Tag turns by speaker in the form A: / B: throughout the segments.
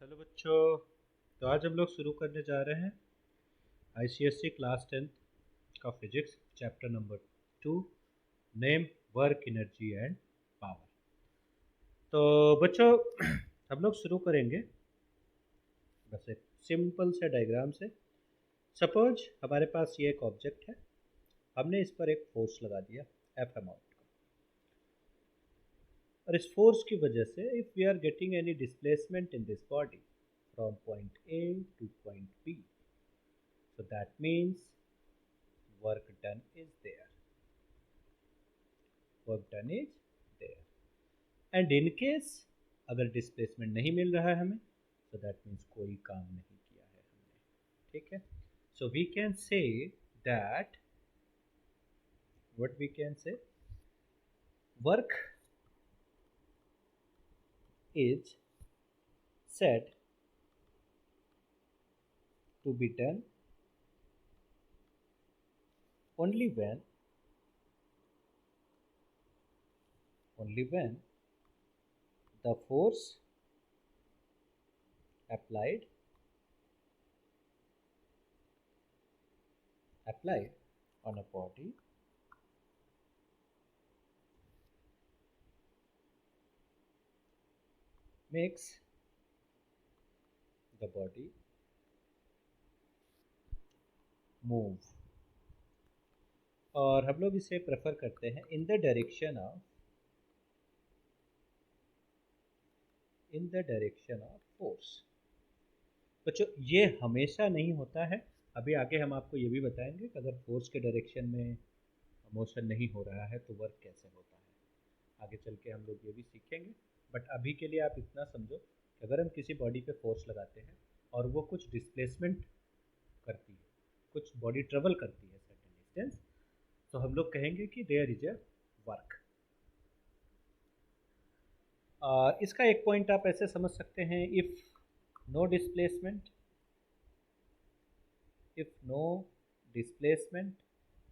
A: Hello बच्चों। तो आज हम लोग शुरू करने जा रहे हैं आईसीएससी क्लास 10 का physics chapter number 2, name work energy and power. तो बच्चों हम लोग शुरू करेंगे बस एक सिंपल से डायग्राम से। सपोज हमारे पास ये एक ऑब्जेक्ट है, हमने इस पर एक फोर्स लगा दिया एफ अमाउंट का, और इस फोर्स की वजह से if we are getting any displacement in this body from point A to point B. So that means work done is there. Work done is there. And in case अगर displacement नहीं मिल रहा है हमें, so that means कोई काम नहीं किया है हमने। ठीक है, so we can say that what we can say, work is said to be done only when the force applied on a body makes the body move। और हम लोग इसे प्रेफर करते हैं इन द डायरेक्शन ऑफ फोर्स। बच्चों ये हमेशा नहीं होता है, अभी आगे हम आपको ये भी बताएंगे कि अगर फोर्स के डायरेक्शन में मोशन नहीं हो रहा है तो वर्क कैसे होता है। आगे चल के हम लोग ये भी सीखेंगे, बट अभी के लिए आप इतना समझो कि अगर हम किसी बॉडी पे फोर्स लगाते हैं और वो कुछ डिस्प्लेसमेंट करती है, कुछ बॉडी ट्रेवल करती है सर्टेन डिस्टेंस, तो हम लोग कहेंगे कि देयर इज अ वर्क। इसका एक पॉइंट आप ऐसे समझ सकते हैं, if no displacement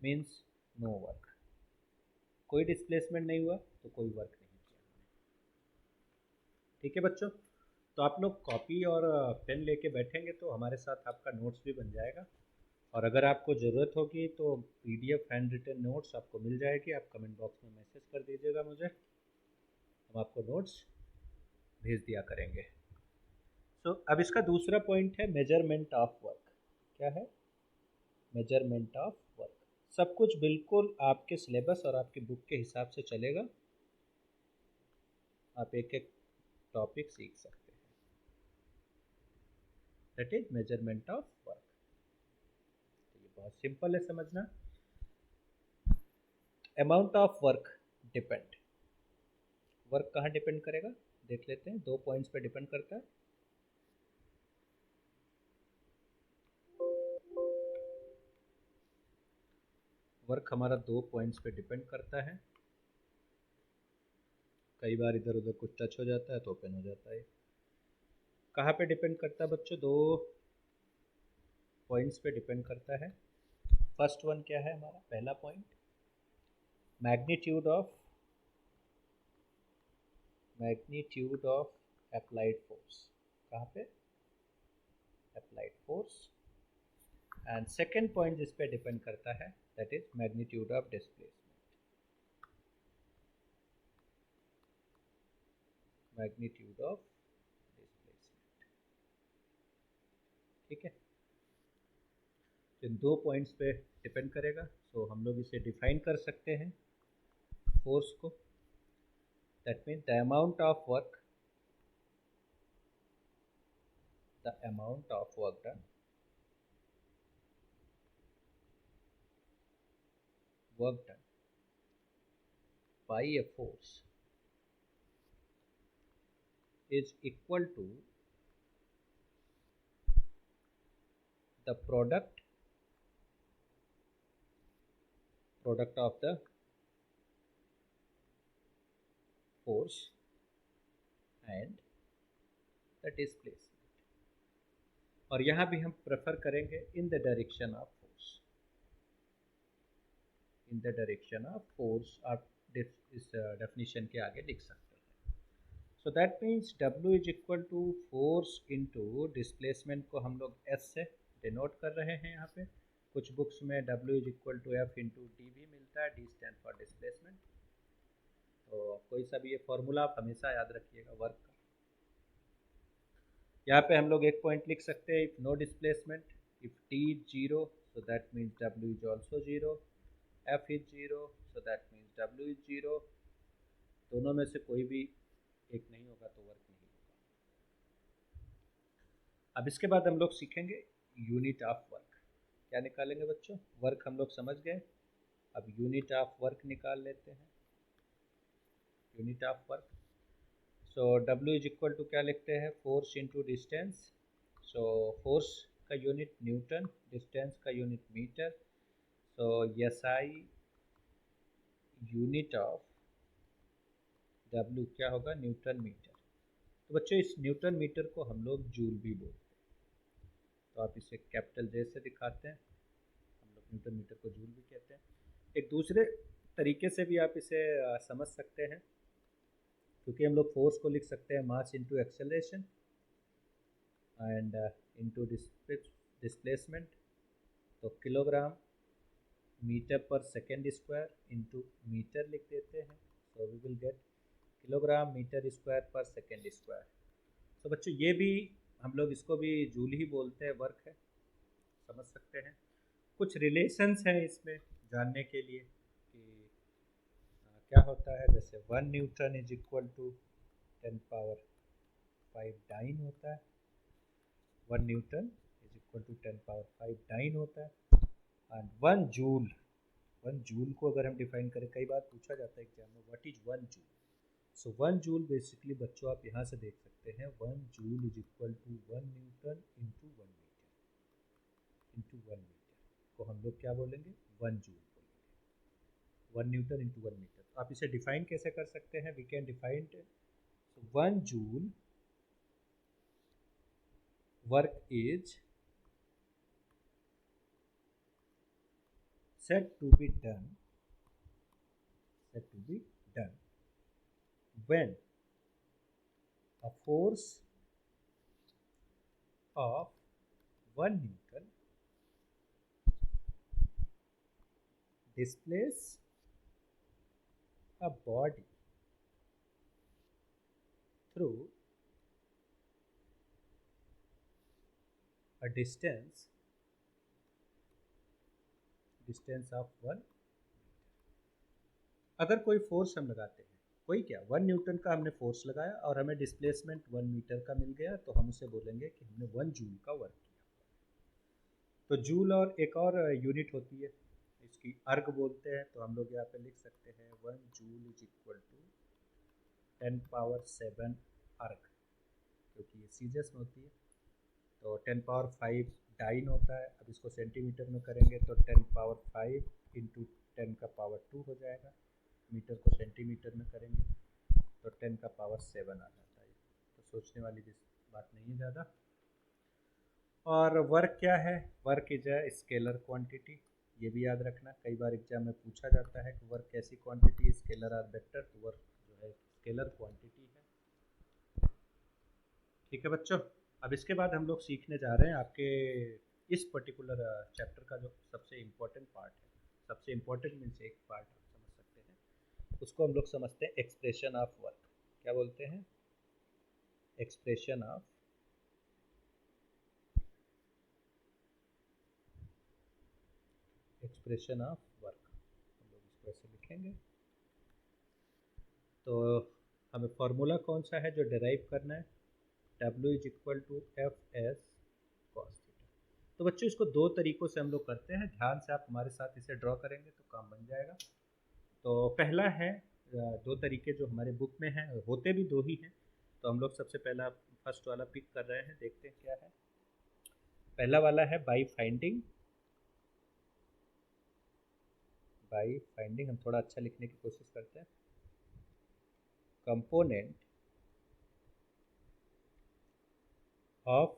A: means no work. कोई डिस्प्लेसमेंट नहीं हुआ तो कोई वर्क नहीं किया हमने। ठीक है बच्चों, तो आप लोग कॉपी और पेन लेके बैठेंगे तो हमारे साथ आपका नोट्स भी बन जाएगा, और अगर आपको ज़रूरत होगी तो पीडीएफ हैंड रिटन नोट्स आपको मिल जाएगी। आप कमेंट बॉक्स में मैसेज कर दीजिएगा मुझे, हम आपको नोट्स भेज दिया करेंगे। सो अब इसका दूसरा पॉइंट है मेजरमेंट ऑफ वर्क। क्या है? Measurement of work. सब कुछ बिल्कुल आपके सिलेबस और आपकी बुक के हिसाब से चलेगा, आप एक एक टॉपिक सीख सकते हैं। That is measurement of work. तो ये बहुत सिंपल है समझना। Amount of work depend, work कहाँ डिपेंड करेगा देख लेते हैं। 2 पॉइंट्स पे डिपेंड करता है। वर्क हमारा 2 पॉइंट्स पे डिपेंड करता है। कई बार इधर उधर कुछ टच हो जाता है तो ओपन हो जाता है। कहाँ पे डिपेंड करता है बच्चों? 2 पॉइंट्स पे डिपेंड करता है। फर्स्ट वन क्या है हमारा पहला point? Magnitude of applied force. कहाँ पे? Applied force. And second point जिस पे डिपेंड करता है that is magnitude of displacement. Magnitude of displacement. ठीक है, इन 2 पॉइंट्स पे डिपेंड करेगा। सो हम लोग इसे डिफाइन कर सकते हैं फोर्स को। That mean the amount of work done by a force is equal to the product of the force and the displacement। और यहाँ भी हम प्रेफर करेंगे in the direction of force. In the direction of force आप इस definition के आगे लिख सकते हैं। So that means W is equal to force into displacement को हम लोग S से डिनोट कर रहे हैं यहाँ पे। कुछ बुक्स में W is equal to F into D भी मिलता है, D स्टैंड फॉर डिस्प्लेसमेंट। तो कोई सा भी ये फॉर्मूला आप हमेशा याद रखिएगा वर्क का। यहाँ पे हम लोग एक पॉइंट लिख सकते हैं, if no displacement, if T is zero so that means W is also zero, F is zero so that means W is zero. दोनों में से कोई भी एक नहीं होगा तो वर्क नहीं होगा। अब इसके बाद हम लोग सीखेंगे यूनिट ऑफ वर्क। क्या निकालेंगे बच्चों? वर्क हम लोग समझ गए, अब यूनिट ऑफ वर्क निकाल लेते हैं। Unit of work, so W is equal to क्या लिखते हैं, force into distance. So force का यूनिट न्यूटन, डिस्टेंस का unit metre. So SI unit of W क्या होगा, न्यूटन मीटर। तो बच्चों इस न्यूटन मीटर को हम लोग जूल भी बोलते हैं, तो आप इसे कैपिटल J से दिखाते हैं। हम लोग न्यूटन मीटर को जूल भी कहते हैं। एक दूसरे तरीके से भी आप इसे समझ सकते हैं, क्योंकि हम लोग फोर्स को लिख सकते हैं mass into acceleration and into displacement. तो किलोग्राम मीटर पर सेकेंड स्क्वायर इंटू मीटर लिख देते हैं। So we will get kilogram metre square पर सेकेंड स्क्वायर। तो बच्चों ये भी हम लोग इसको भी जूल ही बोलते हैं, वर्क है, समझ सकते हैं। कुछ रिलेशंस हैं इसमें जानने के लिए कि क्या होता है। जैसे 1 newton is equal to 10 power 5 dyne होता है। 1 newton is equal to 10 power 5 dyne होता है। एंड 1 जूल, 1 जूल को अगर हम डिफाइन करें, कई बार पूछा जाता है एग्जाम में what is 1 joule. So 1 joule basically बच्चों आप यहाँ से देख सकते हैं, 1 joule is equal to 1 newton into 1 metre, into 1 metre को हम लोग क्या बोलेंगे, 1 जूल बोलेंगे। 1 न्यूटन इंटू 1 मीटर। तो आप इसे डिफाइन कैसे कर सकते हैं, we can define 1 joule work is said to be done when a force of 1 Newton displaces a body through a distance of 1 metre. अगर कोई फोर्स हम लगाते हैं, कोई क्या 1 न्यूटन का हमने फोर्स लगाया और हमें डिस्प्लेसमेंट 1 मीटर का मिल गया, तो हम उसे बोलेंगे कि हमने 1 जूल का वर्क किया। तो जूल और एक और यूनिट होती है, इसकी अर्ग बोलते हैं। तो हम लोग यहाँ पे लिख सकते हैं 1 joule is equal to 10 power 7 erg, क्योंकि ये सीरियस में होती है। तो 10 पावर 5 डाइन होता है। अब इसको सेंटीमीटर में करेंगे तो 10 पावर 5 इंटू 10 का पावर 2 हो जाएगा। मीटर को सेंटीमीटर में करेंगे तो 10 का पावर 7 आ जाता है। तो सोचने वाली बात नहीं है ज़्यादा। और वर्क क्या है, work is a scalar quantity, ये भी याद रखना। कई बार एग्जाम में पूछा जाता है कि वर्क कैसी क्वांटिटी, स्केलर आर वेक्टर। तो वर्क जो है स्केलर क्वांटिटी है। ठीक है बच्चों, अब इसके बाद हम लोग सीखने जा रहे हैं आपके इस पर्टिकुलर चैप्टर का जो सबसे इम्पोर्टेंट पार्ट है। सबसे इम्पोर्टेंट मीन्स एक पार्ट आप समझ सकते हैं, उसको हम लोग समझते हैं एक्सप्रेशन ऑफ वर्क। क्या बोलते हैं, एक्सप्रेशन ऑफ वर्क। हम लोग इसको ऐसे लिखेंगे। तो हमें फॉर्मूला कौन सा है जो डिराइव करना है, W is equal to FS cos theta. तो बच्चों इसको दो तरीक़ों से हम लोग करते हैं, ध्यान से आप हमारे साथ इसे ड्रॉ करेंगे तो काम बन जाएगा। तो पहला है, दो तरीके जो हमारे बुक में हैं, होते भी दो ही हैं। तो हम लोग सबसे पहला फर्स्ट वाला पिक कर रहे हैं, देखते हैं क्या है। पहला वाला है बाई फाइंडिंग। हम थोड़ा अच्छा लिखने की कोशिश करते हैं। कंपोनेंट ऑफ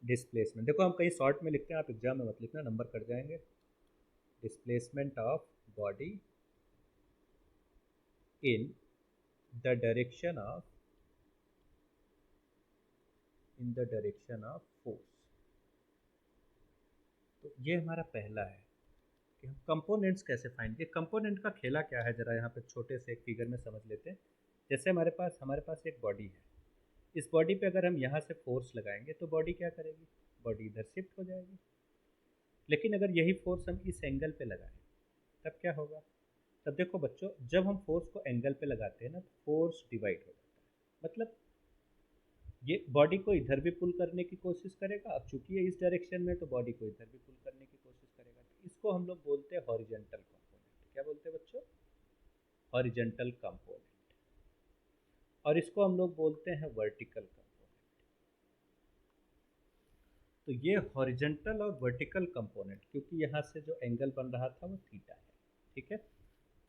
A: डिस्प्लेसमेंट, देखो हम कहीं शॉर्ट में लिखते हैं, आप एग्जाम में मत लिखना, नंबर कट जाएंगे। Displacement of body in the direction of in the direction of force. तो ये हमारा पहला है कि हम कंपोनेंट्स कैसे फाइंड, ये कंपोनेंट का खेला क्या है जरा यहाँ पे छोटे से एक फिगर में समझ लेते हैं। जैसे हमारे पास एक बॉडी है, इस बॉडी पे अगर हम यहाँ से फोर्स लगाएंगे तो बॉडी क्या करेगी, बॉडी इधर शिफ्ट हो जाएगी। लेकिन अगर यही फोर्स हम इस एंगल पे लगाएं तब क्या होगा, तब देखो बच्चों, जब हम फोर्स को एंगल पे लगाते हैं ना तो फोर्स डिवाइड हो जाता है। मतलब ये बॉडी को इधर भी पुल करने की कोशिश करेगा, अब चूंकि ये इस डायरेक्शन में तो बॉडी को इधर भी पुल करने की कोशिश करेगा। तो इसको हम लोग बोलते हैं हॉरिजेंटल कंपोनेंट। क्या बोलते हैं बच्चों, हॉरिजेंटल कंपोनेंट। और इसको हम लोग बोलते हैं वर्टिकल कंपोनेंट। तो ये हॉरिजेंटल और वर्टिकल कंपोनेंट, क्योंकि यहाँ से जो एंगल बन रहा था वो थीटा है, ठीक है।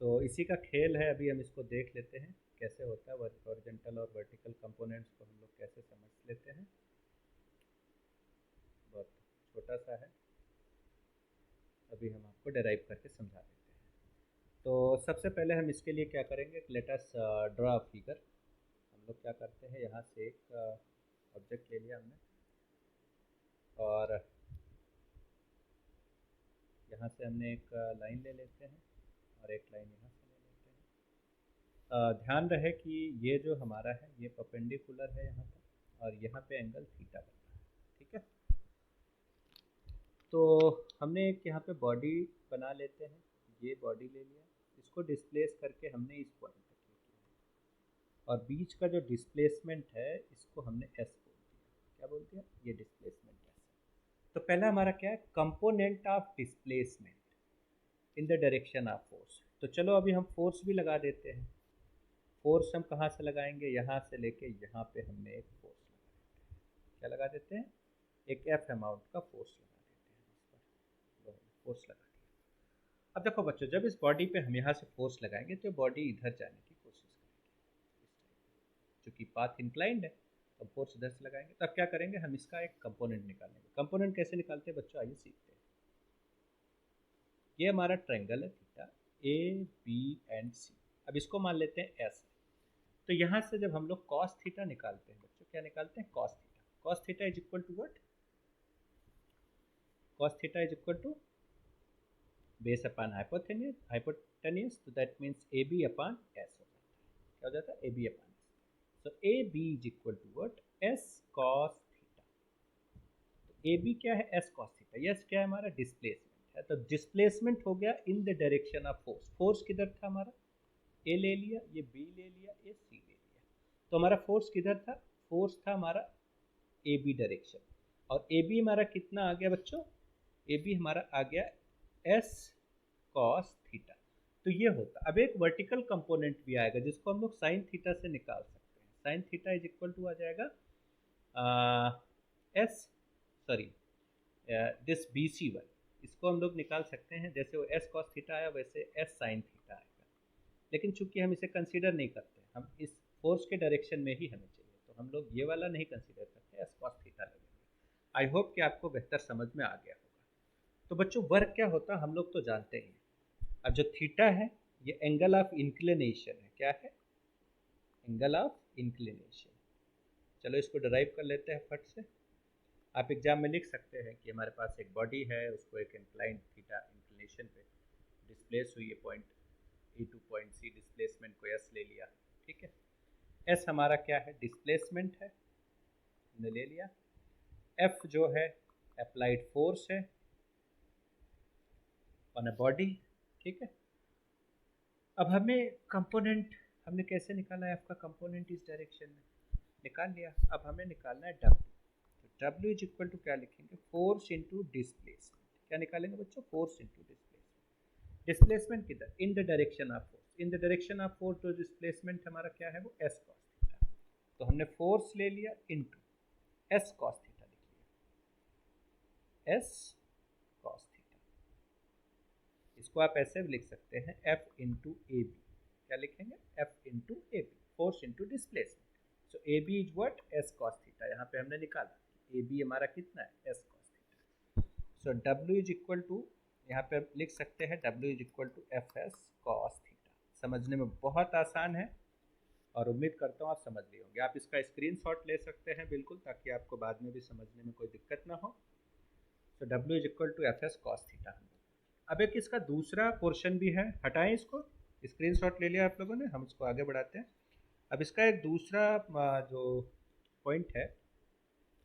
A: तो इसी का खेल है, अभी हम इसको देख लेते हैं कैसे होता है। हॉरिजेंटल और वर्टिकल कंपोनेंट्स को हम लोग कैसे समझ लेते हैं, बहुत छोटा सा है, अभी हम आपको डेराइव करके समझा देते हैं। तो सबसे पहले हम इसके लिए क्या करेंगे, लेट अस ड्रा फिगर। हम लोग क्या करते हैं, यहाँ से एक ऑब्जेक्ट ले लिया हमने और यहाँ से हमने एक लाइन ले लेते हैं और एक लाइन यहाँ से ले लेते हैं। ध्यान रहे कि ये जो हमारा है ये परपेंडिकुलर है यहाँ पर, और यहाँ पे एंगल थीटा बन रहा है, ठीक है। तो हमने एक यहाँ पे बॉडी बना लेते हैं, ये बॉडी ले लिया, इसको डिस्प्लेस करके हमने इस पॉइंट तक ले किया, और बीच का जो डिस्प्लेसमेंट है इसको हमने एस बोल दिया। क्या बोल दिया, ये डिस्प्लेसमेंट एस। तो पहला हमारा क्या है, component of displacement in the direction of force. तो चलो अभी हम फोर्स भी लगा देते हैं। फोर्स हम कहाँ से लगाएंगे, यहाँ से लेके यहाँ पे हमने एक फोर्स लगा देते हैं। क्या लगा देते हैं, एक एफ अमाउंट का फोर्स लगा देते हैं इस पर, फोर्स लगा दिया। अब देखो बच्चों, जब इस बॉडी पे हम यहाँ से फोर्स लगाएंगे तो बॉडी इधर जाने की कोशिश करेगी, क्योंकि पाथ इंक्लाइंड है। अब फोर्स इधर से लगाएंगे तब क्या करेंगे, हम इसका एक कंपोनेंट निकालेंगे। कंपोनेंट कैसे निकालते हैं बच्चों, आइए सीखते हैं। ये हमारा ट्रायंगल है थीटा, ए बी एंड सी। अब इसको मान लेते हैं एस। तो यहाँ से जब हम लोग कॉस थीटा निकालते हैं बच्चों, क्या निकालते हैं, cos theta. Cos theta is equal to what, cos theta is equal to base upon hypotenuse, तो that means A B upon S हो जाता है। क्या हो जाता है, A B upon S. So A B is equal to what, S cos theta. तो A B क्या है, एस कॉस थीटा। यस क्या है हमारा, डिस्प्लेसमेंट है। तो डिस्प्लेसमेंट हो गया इन the direction of force. Force किधर था हमारा, ए ले लिया, ये बी ले लिया, ये सी ले लिया। तो हमारा फोर्स किधर था, फोर्स था हमारा ए बी डायरेक्शन। और ए बी हमारा कितना आ गया बच्चों, ए बी हमारा आ गया एस कॉस थीटा। तो ये होता, अब एक वर्टिकल कंपोनेंट भी आएगा जिसको हम लोग साइन थीटा से निकाल सकते हैं। Sine theta is equal to आ जाएगा S, sorry this B C one, इसको हम लोग निकाल सकते हैं। जैसे वो एस कॉस थीटा आया वैसे एस साइन थीटा आएगा। लेकिन चूंकि हम इसे कंसीडर नहीं करते, हम इस फोर्स के डायरेक्शन में ही हमें चाहिए, तो हम लोग ये वाला नहीं कंसीडर करते, एस कॉस थीटा लगेंगे। आई होप कि आपको बेहतर समझ में आ गया होगा। तो बच्चों वर्क क्या होता है हम लोग तो जानते हैं। अब जो थीटा है ये एंगल ऑफ इंक्लिनेशन है। क्या है, एंगल ऑफ इंक्लिनेशन। चलो इसको डराइव कर लेते हैं फट से। आप एग्जाम में लिख सकते हैं कि हमारे पास एक बॉडी है, उसको एक इंक्लाइंड थीटा इंक्लिनेशन पे डिस्प्लेस हुई है, point A to point C, displacement को एस ले लिया, ठीक है। एस हमारा क्या है, डिस्प्लेसमेंट है, हमने ले लिया। एफ जो है अप्लाइड फोर्स है ऑन अ बॉडी, ठीक है। अब हमें कंपोनेंट हमने कैसे निकाला है, एफ का कंपोनेंट इस डायरेक्शन में निकाल लिया। अब हमें निकालना है डब्ल्यू। तो डब्ल्यू इज इक्वल टू क्या लिखेंगे, फोर्स इंटू डिस्प्लेसमेंट। क्या निकालेंगे बच्चों, फोर्स इंटू डिस्प्लेसमेंट। डिस्प्लेसमेंट किधर, इन the direction of force. In the direction of force जो डिस्प्लेसमेंट हमारा क्या है वो एस कॉस थीटा। तो हमने फोर्स ले लिया इंटू एस कॉस थीटा लिख लिया, एस कॉस थीटा। इसको आप ऐसे भी लिख सकते हैं एफ इंटू ए बी। क्या लिखेंगे, F into A B, force into displacement. So A B is what, S cos theta. यहाँ पे हमने निकाला ए बी हमारा कितना है, S cos theta. So W is equal to, यहाँ पे आप लिख सकते हैं W is equal to F S cos theta. समझने में बहुत आसान है, और उम्मीद करता हूँ आप समझ लिए होंगे। आप इसका स्क्रीनशॉट ले सकते हैं बिल्कुल, ताकि आपको बाद में भी समझने में कोई दिक्कत ना हो। तो W is equal to F S cos theta. अब एक इसका दूसरा पोर्शन भी है, हटाएं इसको, स्क्रीनशॉट ले लिया आप लोगों ने, हम इसको आगे बढ़ाते हैं। अब इसका एक दूसरा जो पॉइंट है,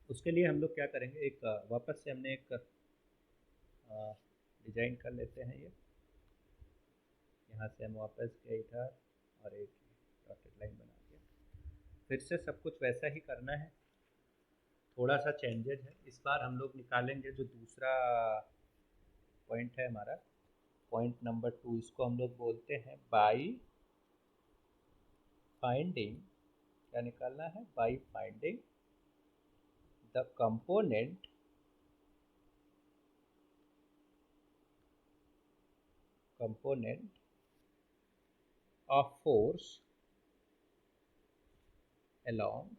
A: उसके लिए हम लोग क्या करेंगे, एक वापस से हमने एक डिजाइन कर लेते हैं। ये यहाँ से हम वापस गए इधर और एक डॉटेड लाइन बना दिया। फिर से सब कुछ वैसा ही करना है, थोड़ा सा चेंजेज है। इस बार हम लोग निकालेंगे जो दूसरा पॉइंट है हमारा, पॉइंट नंबर 2, इसको हम लोग बोलते हैं बाई फाइंडिंग, क्या निकालना है, by finding the component of force along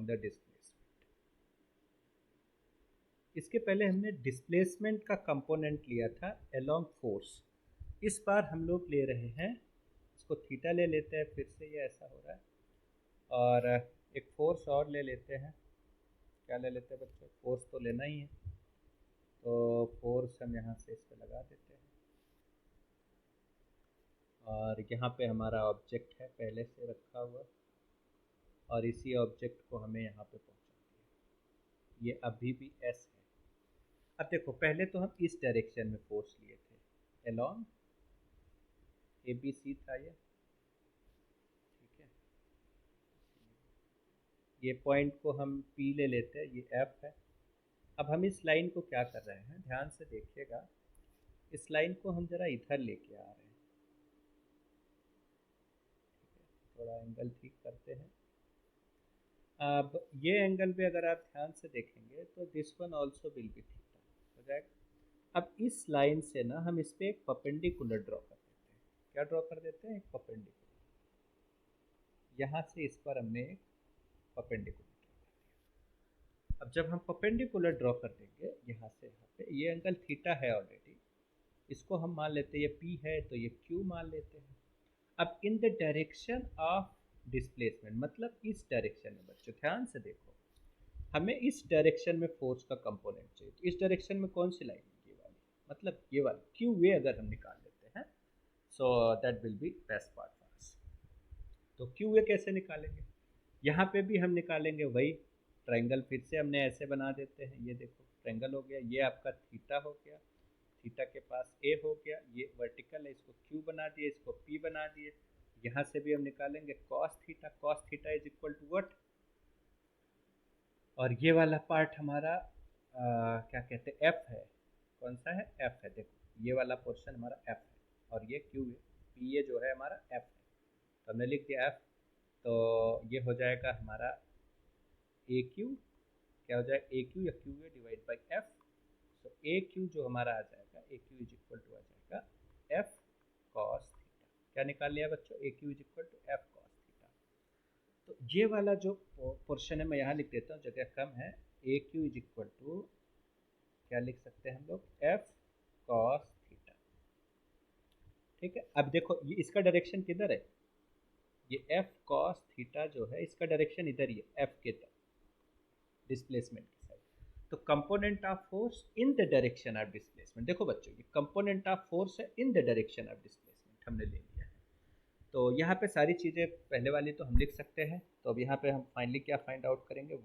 A: the displacement। इसके पहले हमने डिस्प्लेसमेंट का कंपोनेंट लिया था along force, इस बार हम लोग ले रहे हैं, इसको थीटा ले लेते हैं, फिर से ये ऐसा हो रहा है, और एक फोर्स और ले लेते हैं। क्या ले लेते हैं बच्चों, फोर्स तो लेना ही है, तो फोर्स हम यहाँ से इस पर लगा देते हैं, और यहाँ पे हमारा ऑब्जेक्ट है पहले से रखा हुआ, और इसी ऑब्जेक्ट को हमें यहाँ पे पहुँचा दिया। ये अभी भी एस है। अब देखो, पहले तो हम इस डायरेक्शन में फोर्स लिए थे, अलोंग ए बी सी था ये, ठीक है। ये पॉइंट को हम पी ले लेते हैं, ये एफ है। अब हम इस लाइन को क्या कर रहे हैं, ध्यान से देखिएगा, इस लाइन को हम जरा इधर लेके आ रहे हैं, ठीक है। थोड़ा एंगल ठीक करते हैं। अब ये एंगल भी अगर आप ध्यान से देखेंगे तो this one also will be theta हो जाएगा। अब इस लाइन से ना हम इस पर एक परपेंडिकुलर ड्रॉ कर देते हैं। क्या ड्रॉ कर देते हैं, एक परपेंडिकुलर। यहाँ से इस पर हमने एक परपेंडिकुलर ड्रॉ कर दिया। अब जब हम परपेंडिकुलर ड्रॉ कर देंगे यहाँ से यहाँ पे, ये एंगल थीटा है ऑलरेडी, इसको हम मान लेते हैं ये P है, तो ये Q मान लेते हैं। अब इन द डायरेक्शन ऑफ डिस्प्लेसमेंट, मतलब इस डायरेक्शन में बच्चों ध्यान से देखो, हमें इस डायरेक्शन में फोर्स का कंपोनेंट चाहिए। तो इस डायरेक्शन में कौन सी लाइन, ये वाली, मतलब ये वाली क्यू वे अगर हम निकाल लेते हैं, so that will be best part for us. तो क्यू वे कैसे निकालेंगे, यहाँ पे भी हम निकालेंगे वही ट्रायंगल, फिर से हमने ऐसे बना देते हैं, ये देखो ट्रायंगल हो गया, ये आपका थीटा हो गया, थीटा के पास ए हो गया, ये वर्टिकल है, इसको क्यू बना दिए, इसको पी बना दिए। यहाँ से भी हम निकालेंगे cos theta is equal to what, और ये वाला पार्ट हमारा क्या कहते हैं, एफ है। कौन सा है, एफ है। देखो ये वाला पोर्शन हमारा एफ है, और ये क्यू है, पी ए जो है हमारा एफ है, तो हमने लिख दिया एफ। तो ये हो जाएगा हमारा ए क्यू, क्या हो जाएगा, ए क्यू या Q A divide by F. तो ए क्यू जो हमारा आ जाएगा, A Q is equal to आ जाएगा एफ कॉस थीटा। क्या निकाल लिया बच्चों, A Q is equal to F cos theta. तो ये वाला जो पोर्शन है मैं यहाँ लिख देता हूँ, जगह कम है, ए क्यू इज इक्वल टू क्या लिख सकते हैं हम लोग, एफ कॉस थीटा, ठीक है। अब देखो ये इसका डायरेक्शन किधर है, ये एफ कॉस थीटा जो है इसका डायरेक्शन इधर ही है, एफ के तरफ, डिस्प्लेसमेंट की साइड। तो component of force in the direction of displacement, देखो बच्चों ये कंपोनेंट ऑफ फोर्स है in the direction of displacement, हमने ले लिया है। तो यहाँ पे सारी चीज़ें पहले वाली तो हम लिख सकते हैं। तो अब यहाँ पे हम फाइनली क्या फाइंड आउट करेंगे,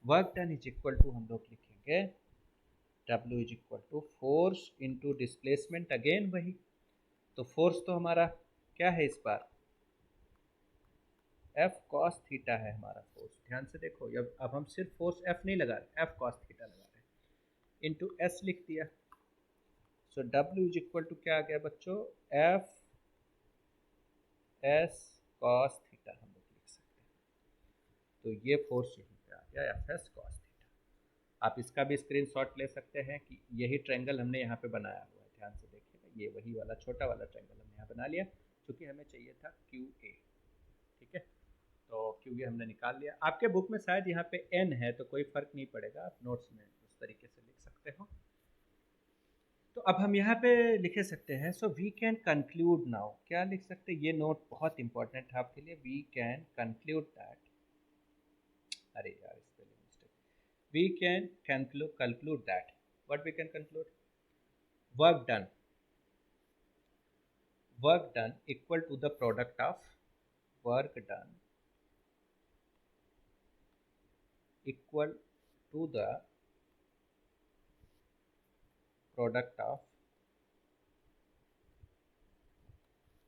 A: work done is equal to, हम लोग लिखेंगे W is equal to force into displacement, again वही। तो फोर्स तो हमारा क्या है इस बार, एफ कॉस थीटा है हमारा फोर्स। ध्यान से देखो, अब हम सिर्फ फोर्स एफ नहीं लगा रहे, एफ कॉस थीटा लगा रहे हैं, इंटू एस लिख दिया। सो W इज इक्वल टू क्या आ गया बच्चों, एफ एस कॉस थीटा हम लोग लिख सकते हैं। तो ये फोर्स यहीं पे आ गया, एफ एस कॉस थीटा। आप इसका भी स्क्रीनशॉट ले सकते हैं कि यही ट्रायंगल हमने यहाँ पे बनाया हुआ है, ध्यान से देखिएगा, ये वही वाला छोटा वाला ट्रायंगल हमने यहाँ बना लिया, क्योंकि हमें चाहिए था क्यू ए, ठीक है। तो क्यू ए हमने निकाल लिया। आपके बुक में शायद यहाँ पे एन है, तो कोई फ़र्क नहीं पड़ेगा, आप नोट्स में उस तरीके से लिख सकते हो। तो अब हम यहाँ पे लिखे सकते हैं, so we can conclude now, क्या लिख सकते हैं, ये नोट बहुत इंपॉर्टेंट है आपके लिए, वी कैन कंक्लूड दैट, अरे यार spelling mistake, we can conclude that, what we can conclude, work done, work done equal to the product of, work done equal to the product of,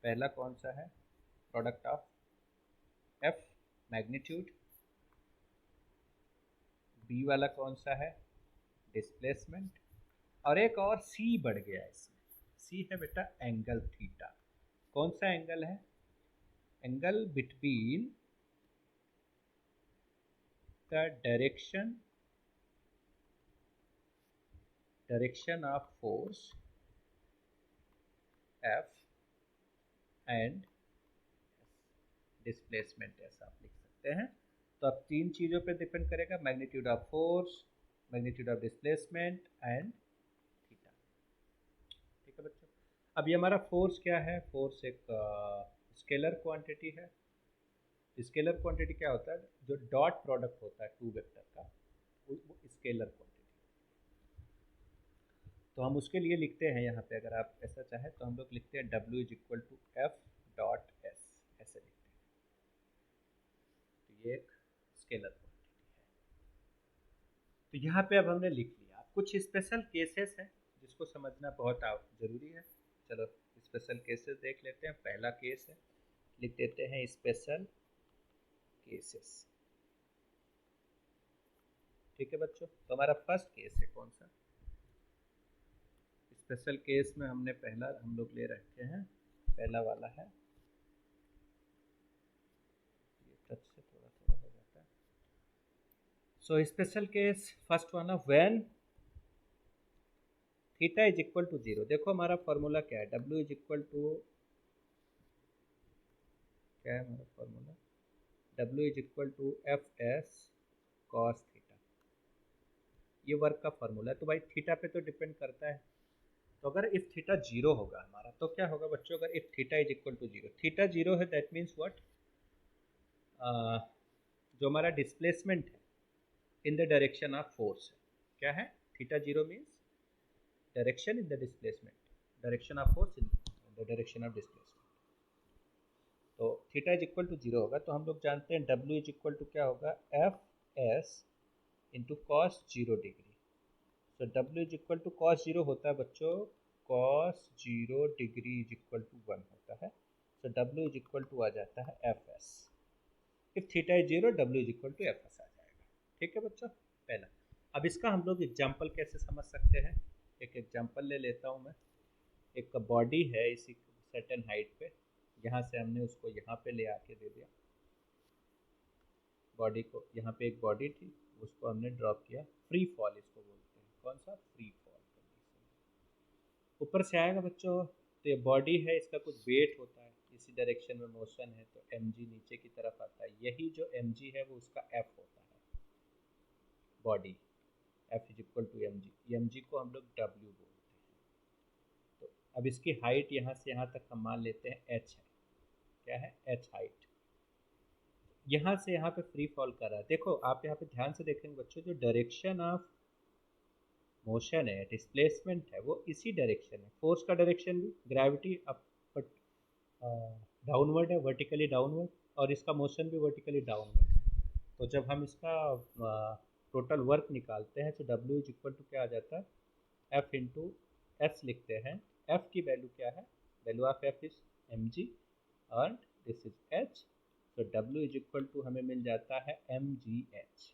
A: पहला कौन सा है, product of F magnitude, B वाला कौन सा है, displacement, और एक और सी बढ़ गया है इसमें, सी है बेटा एंगल थीटा, कौन सा एंगल है, angle between the direction of force F and displacement, ऐसा आप लिख सकते हैं। तो अब तीन चीज़ों पे डिपेंड करेगा, magnitude of force, magnitude of displacement and theta. ठीक है बच्चों, अब ये हमारा फोर्स क्या है, फोर्स एक स्केलर क्वांटिटी है। स्केलर क्वांटिटी क्या होता है, जो डॉट प्रोडक्ट होता है टू वेक्टर का, वो स्केलर क्वांटिटी। तो हम उसके लिए लिखते हैं यहाँ पे, अगर आप ऐसा चाहें तो हम लोग लिखते हैं W is equal to F dot S, ऐसे लिखते हैं। तो ये एक स्केलर क्वांटिटी है। तो यहाँ पे अब हमने लिख लिया, कुछ स्पेशल केसेस हैं जिसको समझना बहुत ज़रूरी है। चलो स्पेशल केसेस देख लेते हैं। पहला केस है, लिख देते हैं स्पेशल केसेस। ठीक है बच्चों, तो हमारा फर्स्ट केस है कौन सा, स्पेशल केस में हमने पहला हम लोग ले रखे हैं, पहला वाला है, ये टच से थोड़ा थोड़ा हो जाता है। सो स्पेशल केस फर्स्ट वाला, when theta is equal to 0। देखो हमारा फॉर्मूला क्या है, W इज इक्वल टू, क्या है हमारा formula, W is equal to F S cos theta, ये वर्क का फॉर्मूला है। तो भाई थीटा पे तो डिपेंड करता है, तो अगर इफ थीटा 0 होगा हमारा तो क्या होगा बच्चों, अगर if theta is equal to 0, theta 0 है, दैट मीन्स व्हाट, जो हमारा डिस्प्लेसमेंट है in the direction of force है, क्या है, theta 0 means direction in the displacement, direction of force in the direction of displacement. तो थीटा इज इक्वल टू 0 होगा, तो हम लोग जानते हैं W इज इक्वल टू क्या होगा, F S into cos 0 degree. तो W is equal to cos 0 होता है बच्चों, cos 0 degree is equal to 1 होता है। तो W इज इक्वल टू आ जाता है F S, if theta is 0 W is equal to F S आ जाएगा। ठीक है बच्चों, पहला। अब इसका हम लोग एग्जाम्पल कैसे समझ सकते हैं, एक एग्जाम्पल ले लेता हूँ मैं। एक बॉडी है इसी सर्टेन हाइट पे, यहाँ से हमने उसको यहाँ पे ले आके दे दिया, बॉडी को, यहाँ पे एक बॉडी थी उसको हमने ड्रॉप किया, फ्री फॉल इसको बोलते हैं, कौन सा, फ्री फॉल कंडीशन। ऊपर से आएगा बच्चों, तो ये बॉडी है, इसका कुछ वेट होता है, इसी डायरेक्शन में मोशन है, तो mg नीचे की तरफ आता है, यही जो mg है वो उसका f होता है, body f is equal to mg को हम लोग w बोलते हैं। तो अब इसकी हाइट यहाँ से यहाँ तक हम मान लेते हैं h है, क्या है, h हाइट, यहाँ से यहाँ पे फ्री फॉल कर रहा है। देखो आप यहाँ पे ध्यान से देखेंगे बच्चों, जो डायरेक्शन ऑफ मोशन है, डिस्प्लेसमेंट है, वो इसी डायरेक्शन है, फोर्स का डायरेक्शन भी, ग्रेविटी अप डाउनवर्ड है, वर्टिकली डाउनवर्ड, और इसका मोशन भी वर्टिकली डाउनवर्ड। तो जब हम इसका टोटल वर्क निकालते हैं तो W इज इक्वल टू क्या आ जाता है, F इंटू एस लिखते हैं। F की वैल्यू क्या है, value of F is mg and this is h, तो W इज इक्वल टू हमें मिल जाता है mgh,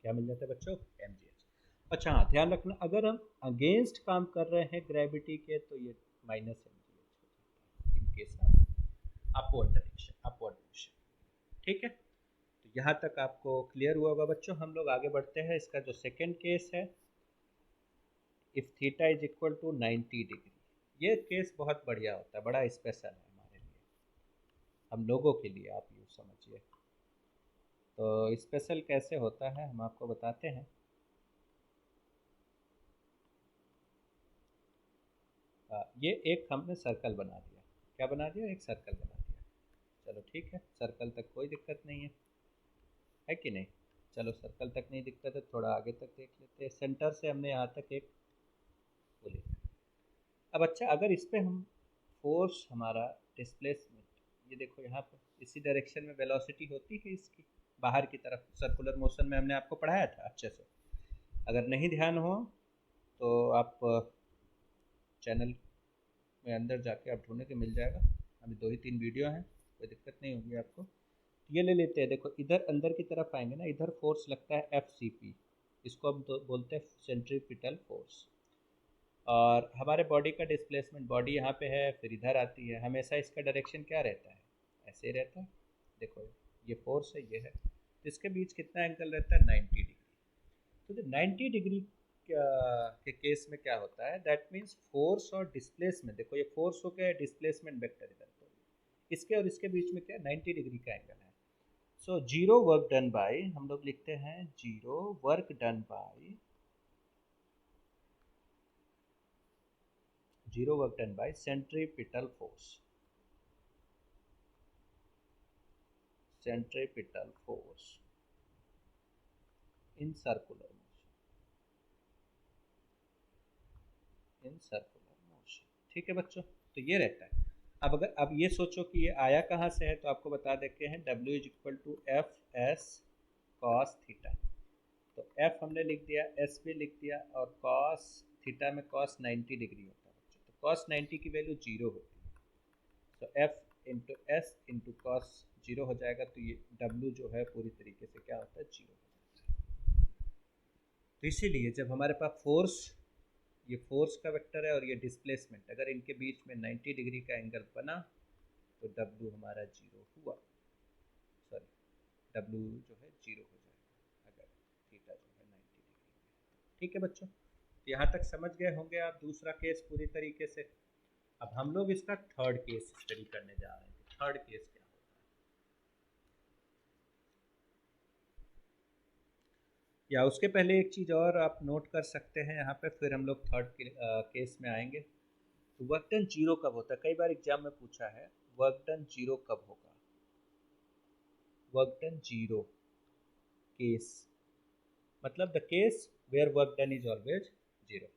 A: क्या मिल जाता है बच्चों, mgh। अच्छा हाँ, ध्यान रखना, अगर हम अगेंस्ट काम कर रहे हैं ग्रेविटी के तो ये माइनस mgh हो जाता है, in case of upward direction, upward motion. ठीक है, तो यहाँ तक आपको क्लियर हुआ होगा बच्चों। हम लोग आगे बढ़ते हैं, इसका जो सेकेंड केस है, if theta is equal to 90 degree, ये केस बहुत बढ़िया होता है, बड़ा स्पेशल है हमारे लिए, हम लोगों के लिए, आप यूँ समझिए। तो स्पेशल कैसे होता है हम आपको बताते हैं। ये एक हमने सर्कल बना दिया। क्या बना दिया? एक सर्कल बना दिया। चलो ठीक है, सर्कल तक कोई दिक्कत नहीं है कि नहीं? चलो सर्कल तक नहीं दिक्कत है, थोड़ा आगे तक देख लेते हैं। सेंटर से हमने यहाँ तक एक वो लिया। अब अच्छा, अगर इस पे हम फोर्स हमारा डिस्प्लेसमेंट, ये देखो यहाँ पर इसी डायरेक्शन में वेलोसिटी होती है इसकी बाहर की तरफ, सर्कुलर मोशन में हमने आपको पढ़ाया था अच्छे से। अगर नहीं ध्यान हो तो आप चैनल में अंदर जाके आप ढूंढे के मिल जाएगा। अभी 2 ही 3 वीडियो हैं, कोई दिक्कत नहीं होगी आपको। ये ले लेते हैं, देखो इधर अंदर की तरफ आएंगे ना, इधर फोर्स लगता है FCP, इसको हम तो बोलते हैं सेंट्रीपिटल फोर्स। और हमारे बॉडी का डिस्प्लेसमेंट, बॉडी यहाँ पे है, फिर इधर आती है, हमेशा इसका डायरेक्शन क्या रहता है? ऐसे ही रहता है। देखो ये फोर्स है, ये है, तो इसके बीच कितना एंगल रहता है? 90 डिग्री। तो जो 90 डिग्री के केस में क्या होता है, दैट मीन्स फोर्स और डिस्प्लेसमेंट, देखो ये फोर्स हो गया, डिस्प्लेसमेंट वेक्टर इधर, तो इसके और इसके बीच में क्या 90 डिग्री का एंगल है। So zero work done bye, हम लोग लिखते हैं zero work done bye, zero work done bye centripetal force, centripetal force in circular motion, in circular motion. ठीक है बच्चों, तो ये रहता है। अब ये सोचो कि ये आया कहाँ से है, तो आपको बता देते हैं W is equal to F S cos theta. तो F हमने लिख दिया, S भी लिख दिया, और कॉस थीटा में कॉस 90 डिग्री होता है बच्चों, तो कॉस 90 की वैल्यू 0 होती है। तो F into S into cos 0 हो जाएगा, तो ये W जो है पूरी तरीके से क्या होता है? 0 हो जाता है। तो इसीलिए जब हमारे पास फोर्स, ये फोर्स का वेक्टर है और ये डिस्प्लेसमेंट, अगर इनके बीच में 90 डिग्री का एंगल बना तो W हमारा 0 हुआ, सॉरी W जो है 0 हो जाएगा अगर थीटा जो है 90 डिग्री। ठीक है बच्चों, तो यहाँ तक समझ गए होंगे आप दूसरा केस पूरी तरीके से। अब हम लोग इसका थर्ड केस स्टडी करने जा रहे हैं। थर्ड केस क्या होता है, या उसके पहले एक चीज़ और आप नोट कर सकते हैं यहाँ पे, फिर हम लोग थर्ड केस में आएंगे। तो वर्क डन जीरो कब होता है? कई बार एग्जाम में पूछा है वर्क डन जीरो कब होगा। वर्क डन जीरो केस मतलब the case where work done is always zero.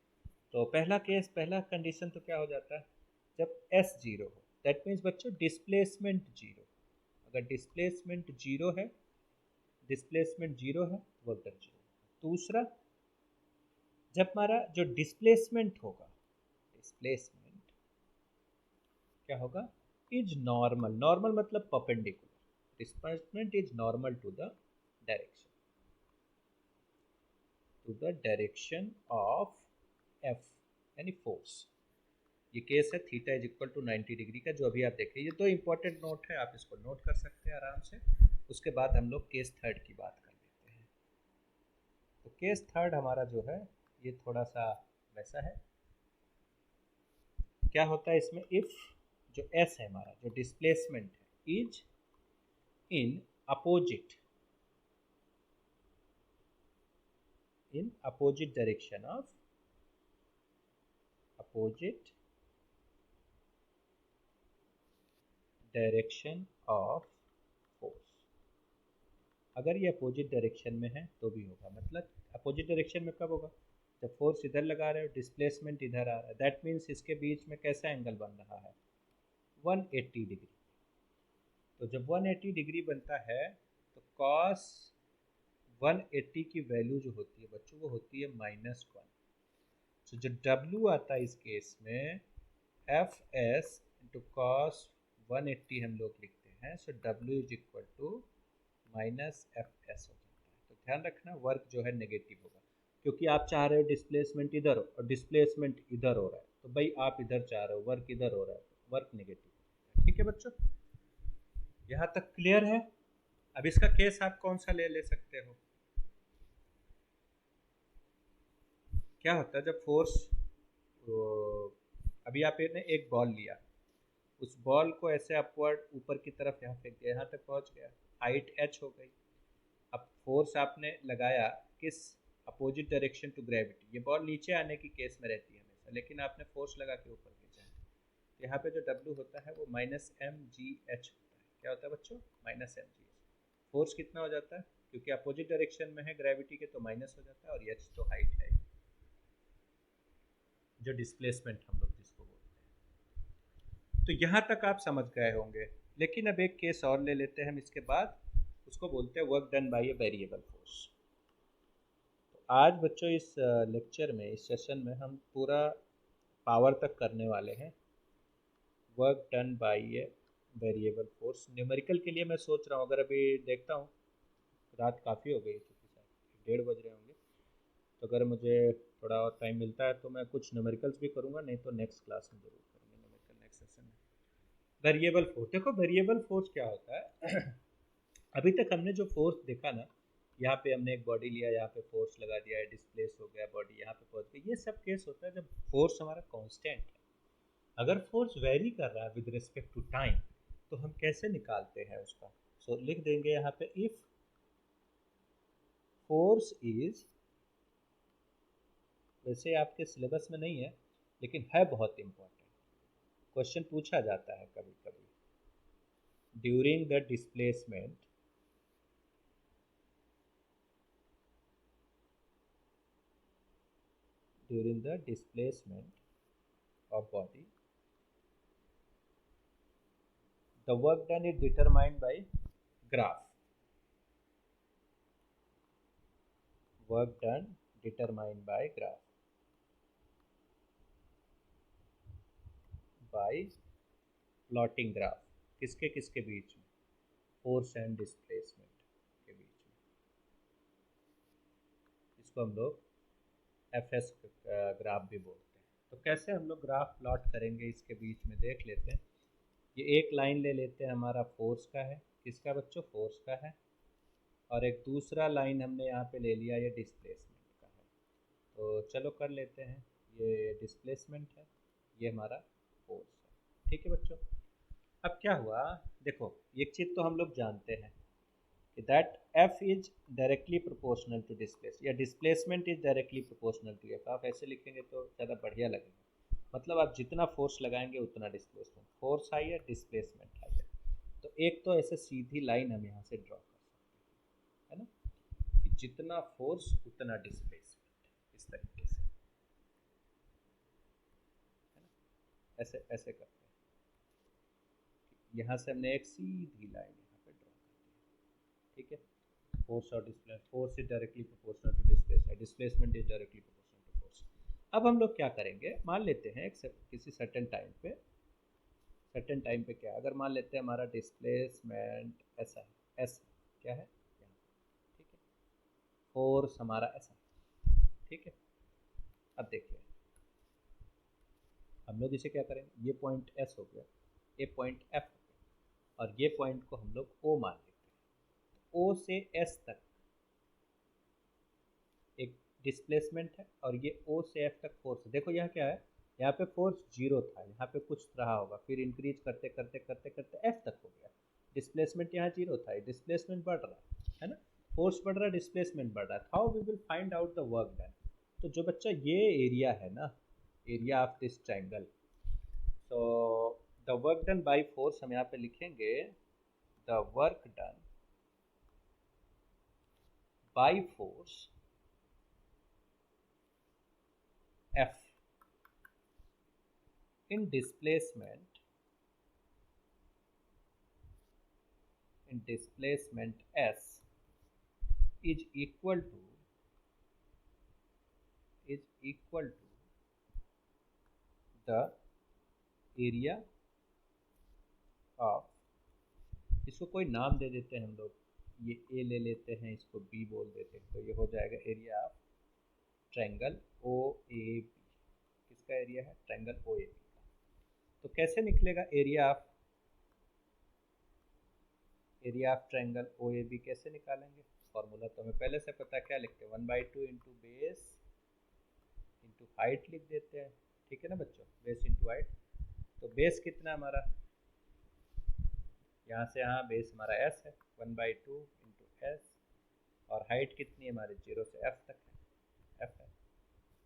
A: तो पहला केस, पहला कंडीशन तो क्या हो जाता है? जब S जीरो हो, दैट मीन्स बच्चों डिस्प्लेसमेंट जीरो। अगर डिस्प्लेसमेंट जीरो है, डिस्प्लेसमेंट जीरो है, वर्क डन जीरो। दूसरा, जब हमारा जो डिस्प्लेसमेंट होगा, डिस्प्लेसमेंट क्या होगा? Is normal. नॉर्मल मतलब perpendicular, displacement is normal to the direction, to the direction of F यानी फोर्स। ये केस है theta is equal to 90 degree का, जो अभी आप देखें। ये 2 इंपॉर्टेंट नोट है, आप इसको नोट कर सकते हैं आराम से। उसके बाद हम लोग केस थर्ड की बात कर लेते हैं। तो केस थर्ड हमारा जो है ये थोड़ा सा वैसा है। क्या होता है इसमें? इफ जो S है हमारा, जो डिस्प्लेसमेंट है, is in opposite, in opposite direction of, opposite direction of force. अगर ये अपोजिट डायरेक्शन में है तो भी होगा। मतलब अपोजिट डायरेक्शन में कब होगा? जब फोर्स इधर लगा रहे हो, डिस्प्लेसमेंट इधर आ रहा है, दैट मीन्स इसके बीच में कैसा एंगल बन रहा है? 180 डिग्री। तो जब 180 डिग्री बनता है तो cos 180 की वैल्यू जो होती है बच्चों, वो होती है -1। तो जो W आता है इस केस में, एफ एस इंटू कॉस 180 हम लोग लिखते हैं। So W is equal to minus F S हो जाता है। तो ध्यान रखना वर्क जो है नेगेटिव होगा, क्योंकि आप चाह रहे हो डिस्प्लेसमेंट इधर हो और डिस्प्लेसमेंट इधर हो रहा है, तो भाई आप इधर चाह रहे हो, वर्क इधर हो रहा है, तो वर्क नेगेटिव हो। ठीक है बच्चों, यहाँ तक क्लियर है? अब इसका केस आप कौन सा ले सकते हो? क्या होता है जब फोर्स, अभी आपने एक बॉल लिया, उस बॉल को ऐसे अपवर्ड ऊपर की तरफ यहाँ फेंक दिया, यहाँ तक पहुँच गया, हाइट h हो गई। अब फोर्स आपने लगाया किस? Opposite direction to gravity. ये बॉल नीचे आने की केस में रहती है हमेशा, लेकिन आपने फोर्स लगा के ऊपर खींचा है, यहाँ पे जो W होता है वो -mgh होता है। क्या होता है बच्चों? -mgh। फोर्स कितना हो जाता है? क्योंकि अपोजिट डायरेक्शन में है ग्रेविटी के तो माइनस हो जाता है, और h तो हाइट है जो डिस्प्लेसमेंट हम लोग जिसको बोलते हैं। तो यहाँ तक आप समझ गए होंगे, लेकिन अब एक केस और ले लेते हैं हम इसके बाद, उसको बोलते हैं work done bye a variable force. तो आज बच्चों इस लेक्चर में, इस सेशन में हम पूरा पावर तक करने वाले हैं, work done bye a variable force. Numerical के लिए मैं सोच रहा हूँ, अगर अभी देखता हूँ रात काफ़ी हो गई, चूँकि शायद 1:30 बज रहे होंगे, तो अगर मुझे थोड़ा और टाइम मिलता है तो मैं कुछ न्यूमेरिकल्स भी करूँगा, नहीं तो नेक्स्ट क्लास में ज़रूर करेंगे न्यूमेरिकल, नेक्स्ट सेशन में। वेरिएबल फोर्स, देखो वेरिएबल फोर्स क्या होता है अभी तक हमने जो फोर्स देखा ना, यहाँ पे हमने एक बॉडी लिया, यहाँ पे फोर्स लगा दिया है, डिस्प्लेस हो गया बॉडी, यहाँ पे पहुँच गई, ये सब केस होता है जब फोर्स हमारा कांस्टेंट है। अगर फोर्स वेरी कर रहा है विद रिस्पेक्ट टू टाइम, तो हम कैसे निकालते हैं उसका? सो लिख देंगे यहाँ पे, इफ फोर्स इज, वैसे आपके सिलेबस में नहीं है लेकिन है बहुत इंपॉर्टेंट, क्वेश्चन पूछा जाता है कभी कभी, during the displacement of body, the work done is determined by graph. Work done determined by graph, by plotting graph। किसके किसके बीच में? फोर्स एंड डिस्प्लेसमेंट के बीच में। इसको हम लोग एफएस ग्राफ भी बोलते हैं। तो कैसे हम लोग ग्राफ प्लॉट करेंगे इसके बीच में, देख लेते हैं। ये एक लाइन ले लेते हैं, हमारा फोर्स का है, किसका बच्चों? फोर्स का है। और एक दूसरा लाइन हमने यहाँ पे ले लिया, ये डिस्प्लेसमेंट का है। तो चलो कर लेते हैं, ये डिस्प्लेसमेंट है, ये हमारा फोर्स है। ठीक है बच्चों, अब क्या हुआ, देखो एक चीज़ तो हम लोग जानते हैं कि that F is directly proportional to displace, या displacement is directly proportional to F. आप ऐसे लिखेंगे तो ज़्यादा बढ़िया लगेगा, मतलब आप जितना फोर्स लगाएंगे उतना displacement, force higher displacement higher. तो एक तो ऐसे सीधी लाइन हम यहाँ से ड्रॉ कर सकते हैं, है ना, कि जितना फोर्स उतना डिस्प्लेसमेंट, इस तरीके से, है ना, ऐसे ऐसे करते हैं। यहाँ से हमने एक सीधी लाइन यहाँ पे ड्रॉ कर दी, ठीक है। फोर्स और displacement, force is directly proportional to displacement, displacement is directly proportional to force. अब हम लोग क्या करेंगे, मान लेते हैं किसी सर्टेन टाइम पे, क्या, अगर मान लेते हैं हमारा डिस्प्लेसमेंट ऐसा है, एस क्या है यहाँ, ठीक है, फोर्स हमारा ऐसा है, ठीक है। अब देखिए हम लोग इसे क्या करेंगे, ये पॉइंट एस हो गया, ये पॉइंट एफ हो गया, और ये पॉइंट को हम लोग ओ मान लेते हैं। ओ से एस तक एक डिस्प्लेसमेंट है, और ये ओ से एफ तक फोर्स है। देखो यहाँ क्या है, यहाँ पे फोर्स 0 था, यहाँ पे कुछ रहा होगा, फिर इंक्रीज करते करते करते करते एफ तक हो गया। डिस्प्लेसमेंट यहाँ 0 था, डिस्प्लेसमेंट बढ़ रहा है ना, फोर्स बढ़ रहा है, डिस्प्लेसमेंट बढ़ रहा है। How we will find out the work done? तो जो बच्चा ये एरिया है ना, area of this triangle, so the work done by force हम यहाँ पे लिखेंगे, the work done by force F in displacement S is equal to the area of, इसको कोई नाम दे देते हैं हम लोग, ये A ले लेते हैं, इसको B बोल देते हैं, तो ये हो जाएगा area of triangle O A B. किसका एरिया है? ट्रायंगल ओ ए बी का। तो कैसे निकलेगा area of triangle O A B, कैसे निकालेंगे? फॉर्मूला तो हमें पहले से पता, क्या लिखते हैं, 1/2 इंटू बेस इंटू हाइट लिख देते हैं, ठीक है ना बच्चों, बेस इंटू हाइट। तो बेस कितना हमारा, यहाँ से यहाँ बेस हमारा एस है, 1/2 इंटू एस, और हाइट कितनी है हमारी, 0 से एफ तक है, एफ है।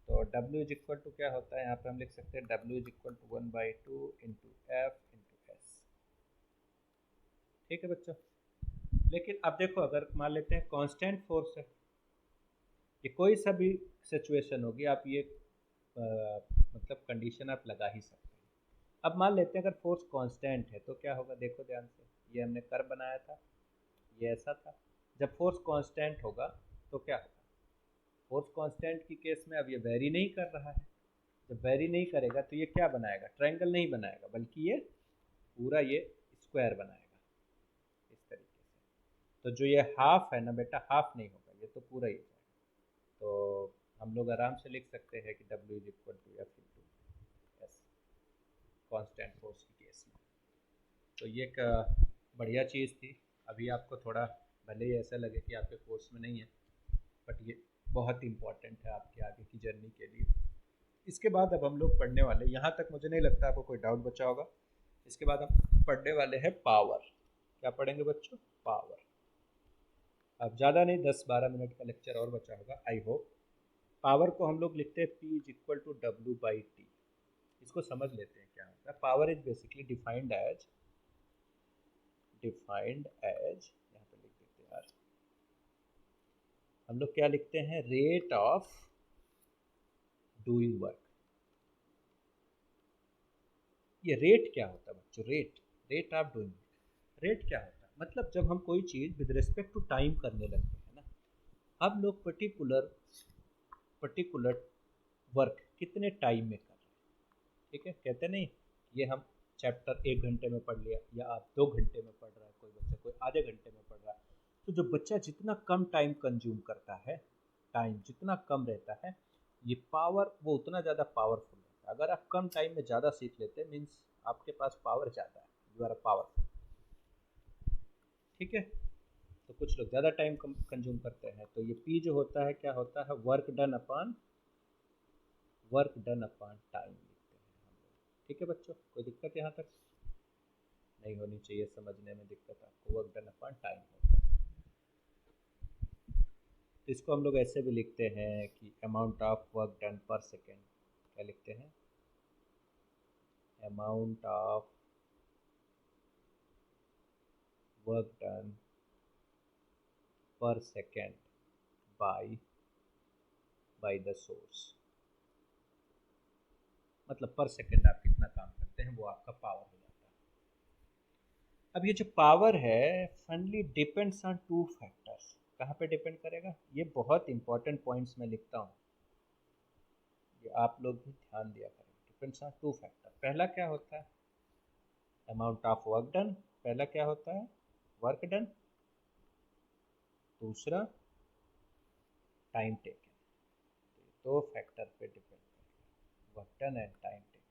A: तो W इज इक्वल टू क्या होता है, यहाँ पे हम लिख सकते हैं W is equal to 1/2 into F into S. ठीक है बच्चों। लेकिन अब देखो, अगर मान लेते हैं कांस्टेंट फोर्स है, ये कोई सा भी सिचुएशन होगी, आप ये मतलब कंडीशन आप लगा ही सकते हैं। अब मान लेते हैं अगर फोर्स कांस्टेंट है तो क्या होगा, देखो ध्यान से, ये हमने कर्व बनाया था, ये ऐसा था। जब फोर्स कांस्टेंट होगा तो क्या होगा, फोर्स कांस्टेंट की केस में अब ये वेरी नहीं कर रहा है। जब वेरी नहीं करेगा तो ये क्या बनाएगा, ट्रायंगल नहीं बनाएगा, बल्कि ये पूरा ये स्क्वायर बनाएगा इस तरीके से। तो जो ये हाफ है ना बेटा, हाफ नहीं होगा, ये तो पूरा ही हो जाएगा। तो हम लोग आराम से लिख सकते हैं कि W is equal to F into S, constant force की केस में। तो ये एक बढ़िया चीज़ थी। अभी आपको थोड़ा भले ही ऐसा लगे कि आपके कोर्स में नहीं है, बट ये बहुत इंपॉर्टेंट है आपके आगे की जर्नी के लिए। इसके बाद अब हम लोग पढ़ने वाले, यहाँ तक मुझे नहीं लगता आपको कोई डाउट बचा होगा। इसके बाद हम पढ़ने वाले हैं पावर। क्या पढ़ेंगे बच्चों, पावर। अब ज़्यादा नहीं, 10-12 मिनट का लेक्चर और बचा होगा आई होप। पावर को हम लोग लिखते हैं P is equal to W/T। इसको समझ लेते हैं क्या होता है। Power is basically defined as यहाँ पे लिख देते हैं यार, हम लोग क्या लिखते हैं, रेट ऑफ डूइंग वर्क। ये रेट क्या होता है बच्चों, रेट ऑफ डूइंग। रेट क्या होता है, मतलब जब हम कोई चीज़ विद रिस्पेक्ट टू टाइम करने लगते हैं ना, अब लोग पर्टिकुलर वर्क कितने टाइम में कर रहे हैं। ठीक है, कहते नहीं ये हम चैप्टर 1 घंटे में पढ़ लिया, या आप 2 घंटे में पढ़ रहा है कोई बच्चा, कोई आधे घंटे में पढ़ रहा है। तो जो बच्चा जितना कम टाइम कंज्यूम करता है, टाइम जितना कम रहता है, ये पावर वो उतना ज़्यादा पावरफुल रहता है। अगर आप कम टाइम में ज़्यादा सीख लेते हैं, मीन्स आपके पास पावर ज़्यादा है, यू आर अ पावरफुल। ठीक है, तो कुछ लोग ज़्यादा टाइम कंज्यूम करते हैं, तो ये पी जो होता है क्या होता है, वर्क डन अपॉन टाइम लिखते हैं हम लोग। ठीक है बच्चों, कोई दिक्कत यहाँ तक नहीं होनी चाहिए, समझने में दिक्कत आपको, वर्क डन अपॉन टाइम हो गया। तो इसको हम लोग ऐसे भी लिखते हैं कि अमाउंट ऑफ वर्क डन पर सेकेंड। क्या लिखते हैं, अमाउंट ऑफ वर्क डन पर सेकेंड बाय द सोर्स। मतलब पर सेकेंड आप कितना काम करते हैं, वो आपका पावर हो जाता है। अब ये जो पावर है फनली डिपेंड्स ऑन 2 फैक्टर्स। कहाँ पे डिपेंड करेगा, ये बहुत इंपॉर्टेंट पॉइंट्स मैं लिखता हूँ, ये आप लोग भी ध्यान दिया करें। Depends on 2 factor. पहला क्या होता है, अमाउंट ऑफ वर्क डन। पहला क्या होता है, वर्क डन। दूसरा टाइम टेकन। दो फैक्टर पे डिपेंड करेगा, work done and time taken.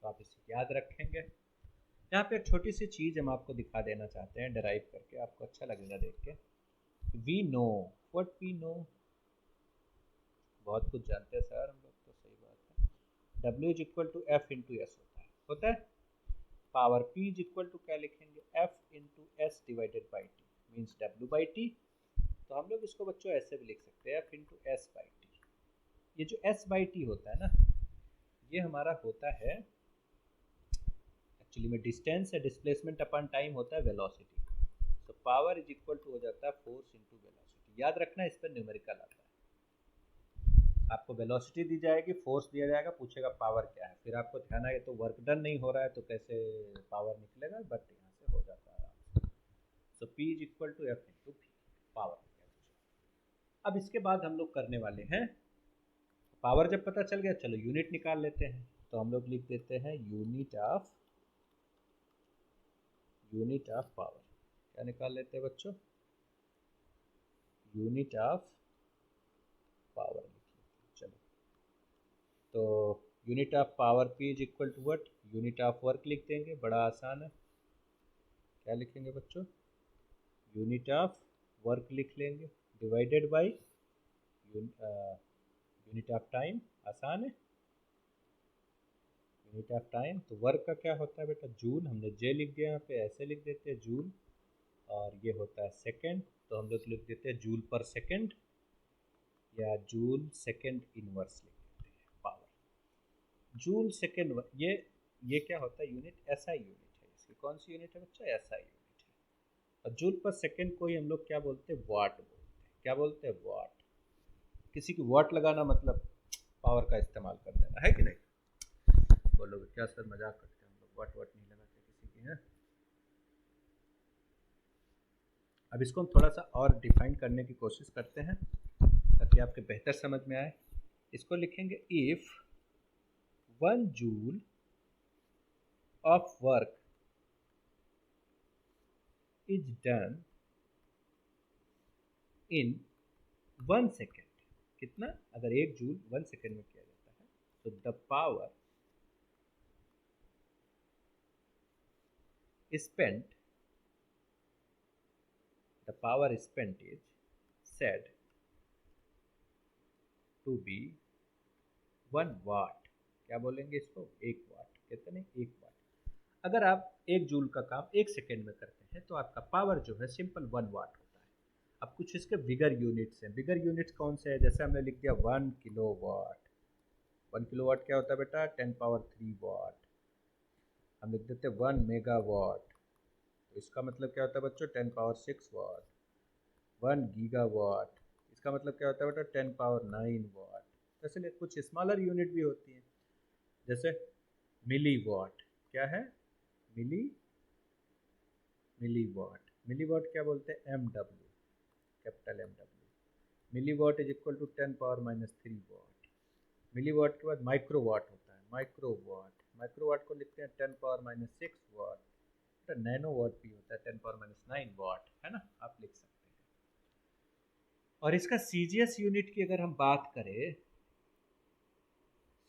A: तो आप इसे याद रखेंगे। यहाँ पे एक छोटी सी चीज़ हम आपको दिखा देना चाहते हैं डराइव करके, आपको अच्छा लगेगा देख के। We know, what we know, बहुत कुछ जानते हैं सर हम लोग, तो सही बात है। W is equal to F into S होता है। Power P is equal to क्या लिखेंगे, F into S divided by T, means W/T। तो हम लोग इसको बच्चों ऐसे भी लिख सकते हैं, F into S by T. ये जो S/T होता है ना, ये हमारा होता है एक्चुअली में डिस्टेंस है, डिस्प्लेसमेंट अपॉन टाइम होता है वेलोसिटी। तो पावर इज इक्वल टू हो जाता है फोर्स इंटू वेलोसिटी। याद रखना, इस पर न्यूमेरिकल आता है। आपको वेलोसिटी दी जाएगी, फोर्स दिया जाएगा, पूछेगा पावर क्या है, फिर आपको ध्यान आए तो वर्क डन नहीं हो रहा है तो कैसे पावर निकलेगा, बट यहाँ से हो जाता है आराम से। So P is equal to F into P, power. अब इसके बाद हम लोग करने वाले हैं, पावर जब पता चल गया, चलो यूनिट निकाल लेते हैं। तो हम लोग लिख देते हैं यूनिट ऑफ पावर। क्या निकाल लेते हैं बच्चों, यूनिट ऑफ पावर लिख लेते हैं। चलो, तो unit of power P is equal to what, unit of work लिख देंगे, बड़ा आसान है। क्या लिखेंगे बच्चों, यूनिट ऑफ वर्क लिख लेंगे, divided by unit of time. आसान है, यूनिट ऑफ टाइम। तो वर्क का क्या होता है बेटा, जूल। हमने जे लिख दिया यहाँ पे, ऐसे लिख देते हैं जूल। और ये होता है सेकेंड, तो हम लोग लिख देते हैं जूल पर सेकेंड। या जूल सेकेंड इनवर्स लिख देते हैं पावर। जूल सेकेंड, ये क्या होता है यूनिट? एसआई यूनिट है। इसकी कौन सी यूनिट है बच्चा? एसआई यूनिट है। और जूल पर सेकेंड को ही हम लोग क्या बोलते हैं? वाट बोलते हैं। क्या बोलते हैं? वाट। किसी की वाट लगाना मतलब पावर का इस्तेमाल कर देना, है कि नहीं? बोलोगे क्या सर मजाक करते हैं हम लोग, वाट वाट नहीं लगाते किसी की, है? अब इसको हम थोड़ा सा और डिफाइन करने की कोशिश करते हैं ताकि आपके बेहतर समझ में आए। इसको लिखेंगे if 1 joule of work is done in 1 second. कितना? अगर 1 जूल 1 सेकेंड में किया जाता है तो the power spent is said to be 1 वाट। क्या बोलेंगे इसको? 1 वाट। कहते नहीं 1 वाट। अगर आप 1 जूल का काम 1 सेकेंड में करते हैं तो आपका पावर जो है सिंपल 1 वाट होता है। अब कुछ इसके बिगर यूनिट्स हैं। बिगर यूनिट्स कौन से हैं? जैसे हमने लिख दिया 1 किलोवाट। 1 किलोवाट क्या होता है बेटा? 10 पावर 3 वाट। हम लिख देते 1 मेगावाट, तो इसका मतलब क्या होता है बच्चों? 10 पावर 6 वाट। 1 गीगावाट, इसका मतलब क्या होता है बेटा? 10 पावर 9 वाट। ऐसे कुछ स्मॉलर यूनिट भी होती हैं, जैसे मिलीवाट। क्या है? मिलीवाट। मिलीवाट क्या बोलते हैं? MW, capital MW। Milliwatt is equal to 10 पावर-3 वाट। मिलीवाट के बाद माइक्रोवाट होता है। माइक्रोवाट को लिखते हैं 10 पावर-6 वाट। नैनोवाट भी होता है 10 पावर-9 वाट, है ना? आप लिख सकते हैं। और इसका सीजीएस यूनिट की अगर हम बात करें,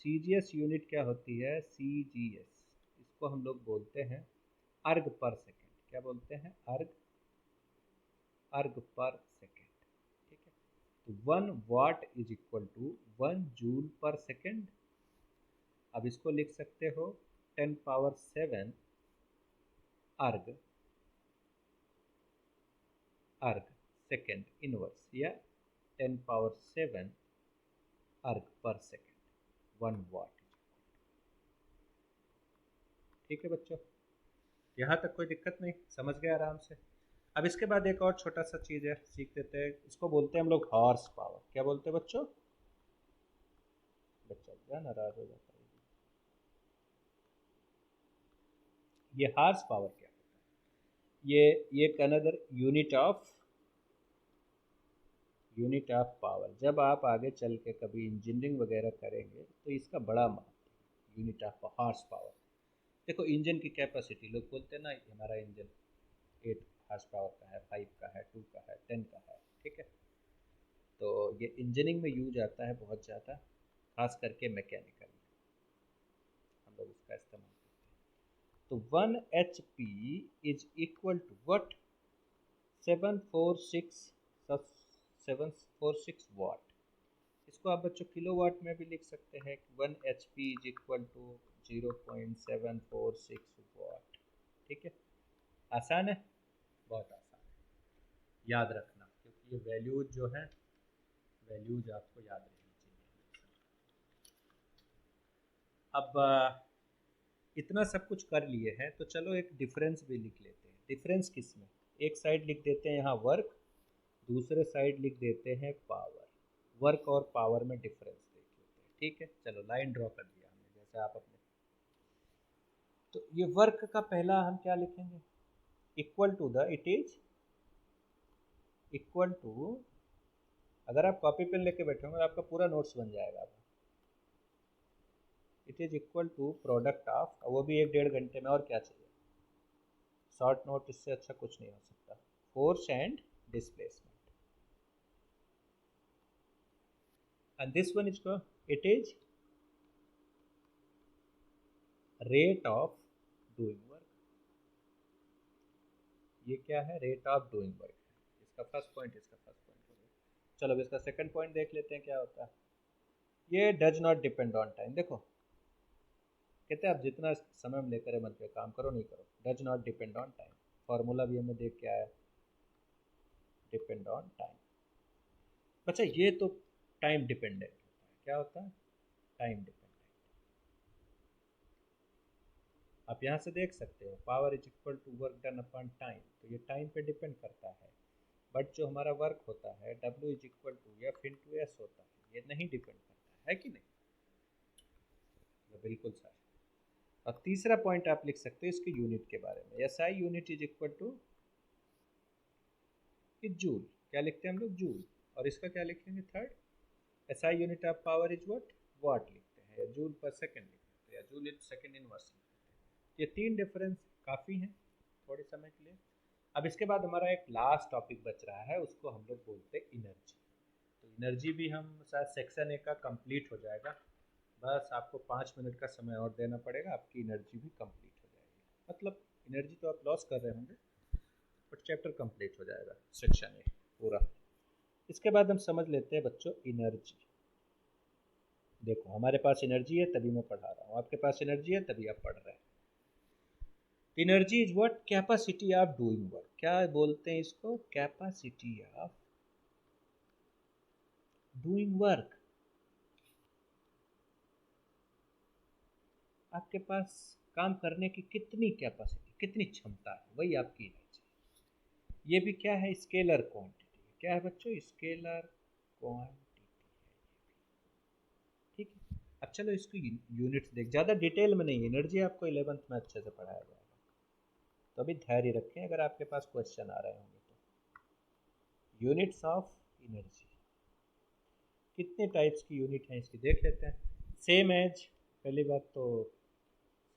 A: सीजीएस यूनिट क्या होती है? सीजीएस, इसको हम लोग बोलते हैं अर्ग पर सेकेंड। क्या बोलते हैं? अर्ग पर सेकेंड। ठीक है, तो 1 watt is equal to 1 joule per second. अब इसको लिख सकते हो 10 पावर 7 अर्ग सेकेंड इनवर्स, या 10 पावर 7 अर्ग पर सेकेंड। 1 वाट। ठीक है बच्चों, यहाँ तक कोई दिक्कत नहीं, समझ गए आराम से। अब इसके बाद एक और छोटा सा चीज़ है, सीख देते हैं। इसको बोलते हैं हम लोग हॉर्स पावर। क्या बोलते हैं बच्चों? बच्चा क्या नाराज हो जाता है। ये हॉर्स पावर क्या होता है? ये एक अनदर यूनिट ऑफ पावर। जब आप आगे चल के कभी इंजीनियरिंग वगैरह करेंगे तो इसका बड़ा महत्व है, यूनिट ऑफ हॉर्स पावर। देखो इंजन की कैपेसिटी, लोग बोलते हैं ना हमारा इंजन 8 हॉर्स पावर का है, 5 का है, 2 का है, 10 का है। ठीक है, तो ये इंजीनियरिंग में यूज आता है बहुत ज़्यादा, खास करके मैकेनिकल में हम लोग इसका इस्तेमाल करते हैं। तो 1 HP is equal to what? 746 इसको आप बच्चों किलो वाट में भी लिख सकते हैं। 1 HP इज इक्वल टू 0.746 वाट। ठीक है, आसान है, बहुत आसान है याद रखना, क्योंकि ये वैल्यूज जो है, वैल्यूज आपको याद रहनी चाहिए। अब इतना सब कुछ कर लिए हैं तो चलो एक डिफरेंस भी लिख लेते हैं। डिफरेंस किस में? एक साइड लिख देते हैं यहाँ वर्क, दूसरे साइड लिख देते हैं पावर। वर्क और पावर में डिफरेंस देख लेते हैं। ठीक है, चलो लाइन ड्रॉ कर दिया हमने, जैसे आप अपने। तो ये वर्क का पहला हम क्या लिखेंगे? Equal to the, it is equal to, अगर आप कॉपी पेन लेके बैठे होंगे तो आपका पूरा नोट्स बन जाएगा। It is equal to product of, वो भी 1-1.5 घंटे में, और क्या चाहिए? शॉर्ट नोट, इससे अच्छा कुछ नहीं हो सकता। Force and displacement, and this one is, it is rate of doing work. ये क्या है? Rate of doing work. इसका फर्स्ट पॉइंट, इसका फर्स्ट पॉइंट हो गया। चलो अब इसका सेकंड पॉइंट देख लेते हैं क्या होता है। ये does not depend on time. देखो कहते हैं आप जितना समय में लेकर मन पे काम करो, नहीं करो, does not depend on time. Formula भी हमें देख के आया, डिपेंड ऑन टाइम। अच्छा, ये तो टाइम डिपेंडेंट होता है। क्या होता है? Time dependent. आप यहाँ से देख सकते हो power is equal to work done upon time, तो ये टाइम पे डिपेंड करता है। बट जो हमारा वर्क होता है W is equal to F into S होता है, ये नहीं डिपेंड करता है कि नहीं? तो बिल्कुल सर। और तीसरा पॉइंट आप लिख सकते हो इसके यूनिट के बारे में, S I unit is equal two joule. क्या लिखते हैं हम लोग? जूल। और इसका क्या लिखेंगे? Third, S I unit of power is what? Watt लिखते हैं, या जूल पर सेकंड लिखते हैं, या जूल इन सेकंड इनवर्स लिखते हैं। ये तीन डिफरेंस काफ़ी हैं थोड़े समय के लिए। अब इसके बाद हमारा एक लास्ट टॉपिक बच रहा है, उसको हम लोग बोलते हैं एनर्जी। तो एनर्जी भी हम शायद सेक्शन ए का कंप्लीट हो जाएगा, बस आपको 5 मिनट का समय और देना पड़ेगा, आपकी एनर्जी भी कंप्लीट हो जाएगी। मतलब एनर्जी तो आप लॉस कर रहे होंगे, बट चैप्टर कंप्लीट हो जाएगा सेक्शन ए पूरा। इसके बाद हम समझ लेते हैं बच्चों एनर्जी। देखो हमारे पास एनर्जी है तभी मैं पढ़ा रहा हूँ, आपके पास एनर्जी है तभी आप पढ़ रहे हैं। Energy is what? Capacity of doing work. क्या बोलते हैं इसको? Capacity of doing work. आपके पास काम करने की कितनी कैपेसिटी, कितनी क्षमता है, वही आपकी एनर्जी। ये भी क्या है? Scalar quantity. क्या है बच्चों? स्केलर क्वांटिटी है। ठीक है। अब चलो इसको यूनिट्स देख, ज़्यादा डिटेल में नहीं, एनर्जी आपको 11th में अच्छे से पढ़ाया जाएगा, तो अभी धैर्य रखें अगर आपके पास क्वेश्चन आ रहे होंगे तो। यूनिट्स ऑफ एनर्जी, कितने टाइप्स की यूनिट हैं इसकी देख लेते हैं। सेम एज, पहली बात तो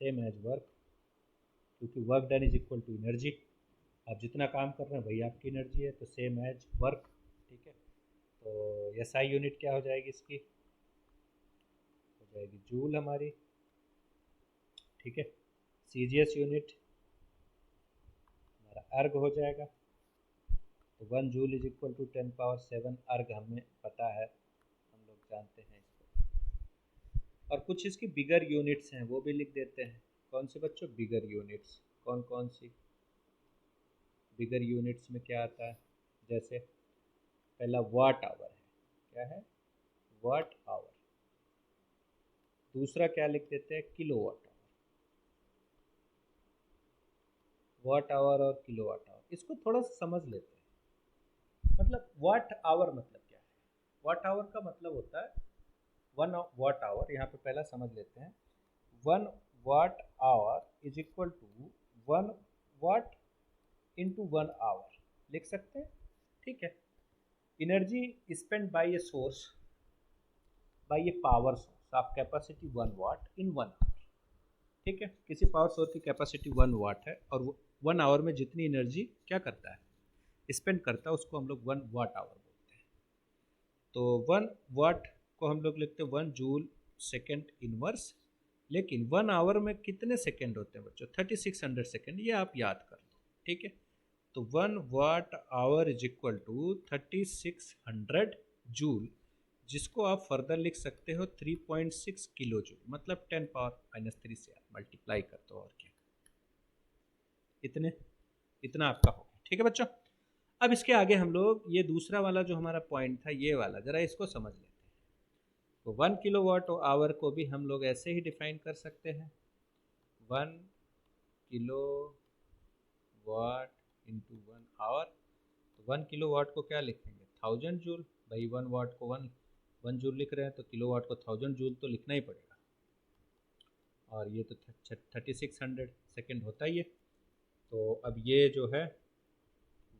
A: सेम एज वर्क, क्योंकि work done is equal to energy. आप जितना काम कर रहे हैं वही आपकी एनर्जी है, तो सेम एज वर्क। ठीक है। तो एस आई यूनिट क्या हो जाएगी इसकी? हो जाएगी जूल हमारी। ठीक है। सी जी एस यूनिट हमारा अर्ग हो जाएगा, तो 1 जूल इज इक्वल टू 10⁻7 अर्ग, हमें पता है, हम लोग जानते हैं इसको। और कुछ इसकी बिगर यूनिट्स हैं वो भी लिख देते हैं। कौन से बच्चों? बिगर यूनिट्स। कौन कौन सी बिगर यूनिट्स में क्या आता है? जैसे पहला वाट आवर है। क्या है? Watt hour. दूसरा क्या लिख देते हैं? Kilowatt hour. Watt hour और किलो वाट आवर, इसको थोड़ा सा समझ लेते हैं। मतलब वाट आवर मतलब क्या है? वाट आवर का मतलब होता है 1 वाट आवर। यहाँ पे पहला समझ लेते हैं। 1 watt hour is equal to 1 watt into 1 hour लिख सकते हैं। ठीक है। Energy spend by a source, by a power source of capacity 1 watt in 1 hour. ठीक है। किसी पावर सोर्स की कैपेसिटी 1 वाट है और 1 आवर में जितनी एनर्जी क्या करता है? स्पेंड करता है, उसको हम लोग 1 वाट आवर बोलते हैं। तो 1 वाट को हम लोग लिखते हैं 1 जूल सेकेंड इनवर्स। लेकिन 1 आवर में कितने सेकेंड होते हैं बच्चों? 3600 सेकेंड, ये आप याद कर लो। ठीक है। तो 1 watt hour is equal to 3600 joule, जिसको आप फर्दर लिख सकते हो 3.6 किलो जूल, मतलब 10⁻³ से आप मल्टीप्लाई कर दो और क्या, इतने इतना आपका होगा। ठीक है बच्चों। अब इसके आगे हम लोग ये दूसरा वाला जो हमारा पॉइंट था, ये वाला जरा इसको समझ लेते हैं। तो 1 किलो वाट आवर को भी हम लोग ऐसे ही डिफाइन कर सकते हैं, 1 किलो वाट इंटू 1 आवर। तो 1 किलो वाट को क्या लिखेंगे? 1000 जूल। भाई 1 वाट को 1 जूल लिख रहे हैं, तो किलो वाट को 1000 जूल तो लिखना ही पड़ेगा। और ये तो 3600 सेकेंड होता ही है। तो अब ये जो है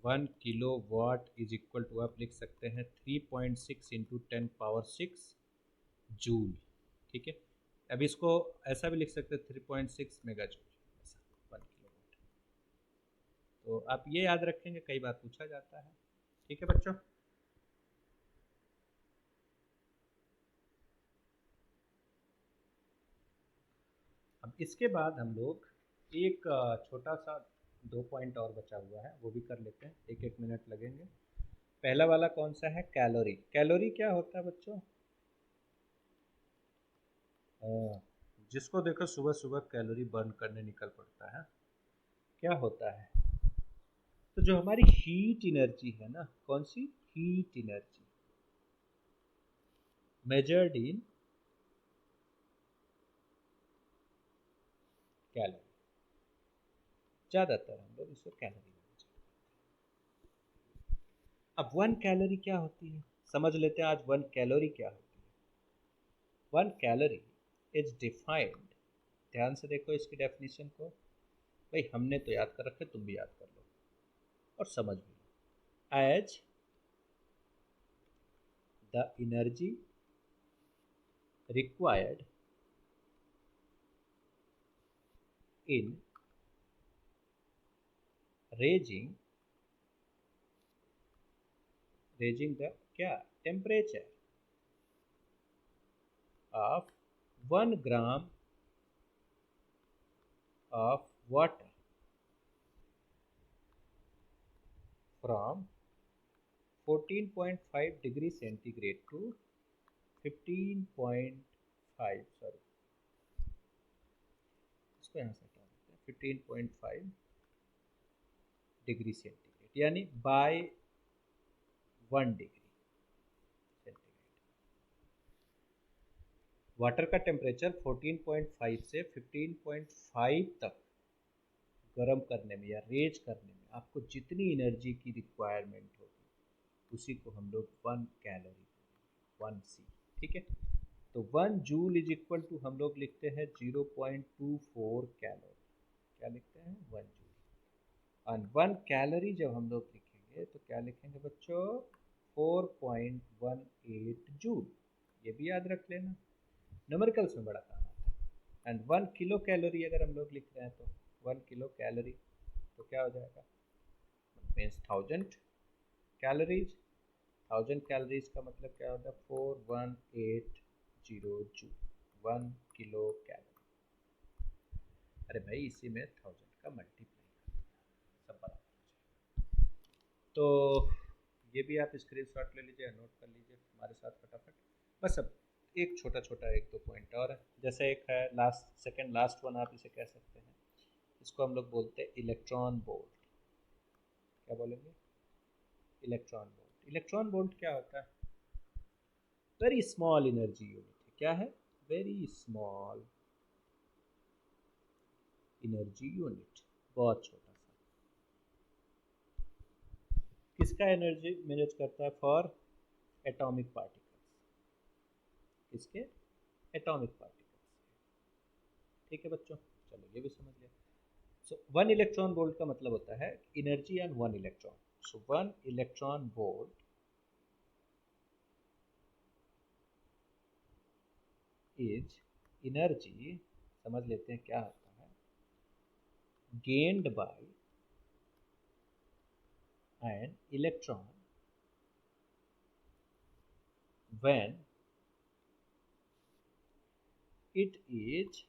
A: 1 kilowatt is equal to आप लिख सकते हैं 3.6 इंटू 10⁻6 जूल। ठीक है। अब इसको ऐसा भी लिख सकते हैं 3.6 मेगा जूल, ऐसा 1 किलो वाट। तो आप ये याद रखेंगे, कई बार पूछा जाता है। ठीक है बच्चों। अब इसके बाद हम लोग एक छोटा सा 2 पॉइंट और बचा हुआ है, वो भी कर लेते हैं, 1-1 मिनट लगेंगे। पहला वाला कौन सा है? कैलोरी। कैलोरी क्या होता है बच्चों? जिसको देखो सुबह सुबह कैलोरी बर्न करने निकल पड़ता है। क्या होता है? तो जो हमारी हीट एनर्जी है ना, कौन सी? Heat energy. Measured in calorie, ज़्यादातर हम लोग इसको कैलोरी में measure करते हैं। अब 1 कैलोरी क्या होती है, समझ लेते हैं आज 1 कैलोरी क्या होती है। 1 कैलोरी इज डिफाइंड, ध्यान से देखो इसकी डेफिनेशन को, भाई हमने तो याद कर रखे, तुम भी याद कर लो और समझ भी लो। As the energy required in raising the क्या temperature of 1 gram of water from 14.5 degree centigrade to 15.5, sorry इसको यहाँ से हटा देते हैं, 15.5 डिग्री सेंटीग्रेड यानी बाय 1 डिग्री सेंटीग्रेड। वाटर का टेम्परेचर 14.5 से 15.5 तक गर्म करने में या रेज करने में आपको जितनी एनर्जी की रिक्वायरमेंट होगी उसी को हम लोग 1 कैलोरी, 1 C, ठीक है। तो 1 जूल इज इक्वल टू हम लोग लिखते हैं 0.24 कैलोरी, क्या लिखते हैं 1 जूल। और 1 कैलोरी जब हम लोग लिखेंगे तो क्या लिखेंगे बच्चों 4.18 जूल, ये भी याद रख लेना, न्यूमेरिकल्स में बड़ा काम आता है। एंड 1 किलो कैलोरी अगर हम लोग लिख रहे हैं तो 1 किलो कैलोरी तो क्या हो जाएगा, मीन्स 1000 कैलोरीज। 1000 कैलोरीज का मतलब क्या होता है 4180 जूल, 1 किलो कैलोरी। अरे भाई इसी में 1000 का मल्टीप्लाई सब बराबर हो जाएगा। तो ये भी आप स्क्रीनशॉट ले लीजिए, नोट कर लीजिए हमारे साथ फटाफट। बस अब एक छोटा छोटा 1-2 पॉइंट और है, जैसे एक है लास्ट सेकंड लास्ट वन आप इसे कह सकते हैं, इसको हम लोग बोलते हैं इलेक्ट्रॉन वोल्ट। क्या बोलेंगे, इलेक्ट्रॉन वोल्ट। इलेक्ट्रॉन वोल्ट क्या होता है, वेरी स्मॉल एनर्जी यूनिट है, क्या है वेरी स्मॉल एनर्जी यूनिट, बहुत छोटा सा। किसका एनर्जी मैनेज करता है, फॉर एटॉमिक पार्टिकल्स, किसके एटॉमिक पार्टिकल्स, ठीक है बच्चों, चलो ये भी समझ लिया। सो 1 इलेक्ट्रॉन वोल्ट का मतलब होता है energy on 1 electron. So 1 electron volt is energy, समझ लेते हैं क्या होता है, gained by an electron when it is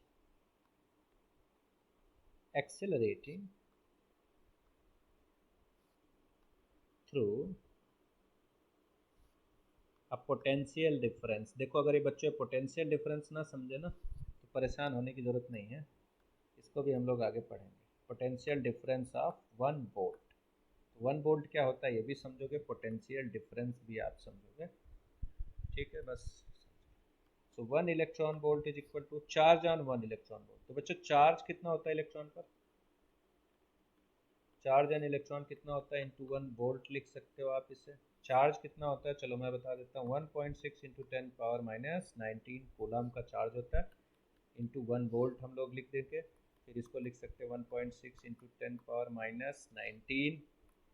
A: accelerating through a potential difference। देखो अगर ये बच्चे पोटेंशियल डिफरेंस ना समझे ना तो परेशान होने की ज़रूरत नहीं है, इसको भी हम लोग आगे पढ़ेंगे। Potential difference of 1 volt, 1 volt क्या होता है ये भी समझोगे, पोटेंशियल डिफरेंस भी आप समझोगे, ठीक है बस। So 1 electron volt is equal to charge on 1 electron volt. तो बच्चों चार्ज कितना होता है इलेक्ट्रॉन पर, चार्ज एन इलेक्ट्रॉन कितना होता है इंटू 1 वोल्ट लिख सकते हो आप इसे। चार्ज कितना होता है चलो मैं बता देता हूँ, 1.6 इंटू 10⁻⁻19 कूलम का चार्ज होता है, इंटू 1 वोल्ट हम लोग लिख देंगे, फिर इसको लिख सकते हैं 1.6 इंटू 10⁻⁻19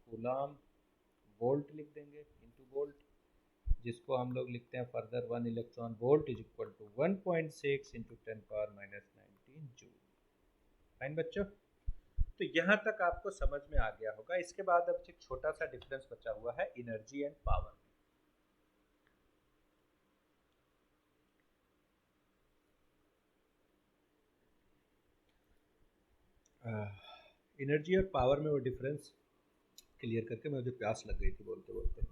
A: कूलम वोल्ट लिख देंगे इंटू वोल्ट, जिसको हम लोग लिखते हैं further 1 electron volt is equal to 1.6 into 10⁻⁻19 joule. Fine बच्चों, तो यहाँ तक आपको समझ में आ गया होगा। इसके बाद अब एक छोटा सा डिफरेंस बचा हुआ है एनर्जी एंड पावर। एनर्जी और पावर में वो डिफरेंस क्लियर करके मुझे प्यास लग गई थी बोलते बोलते,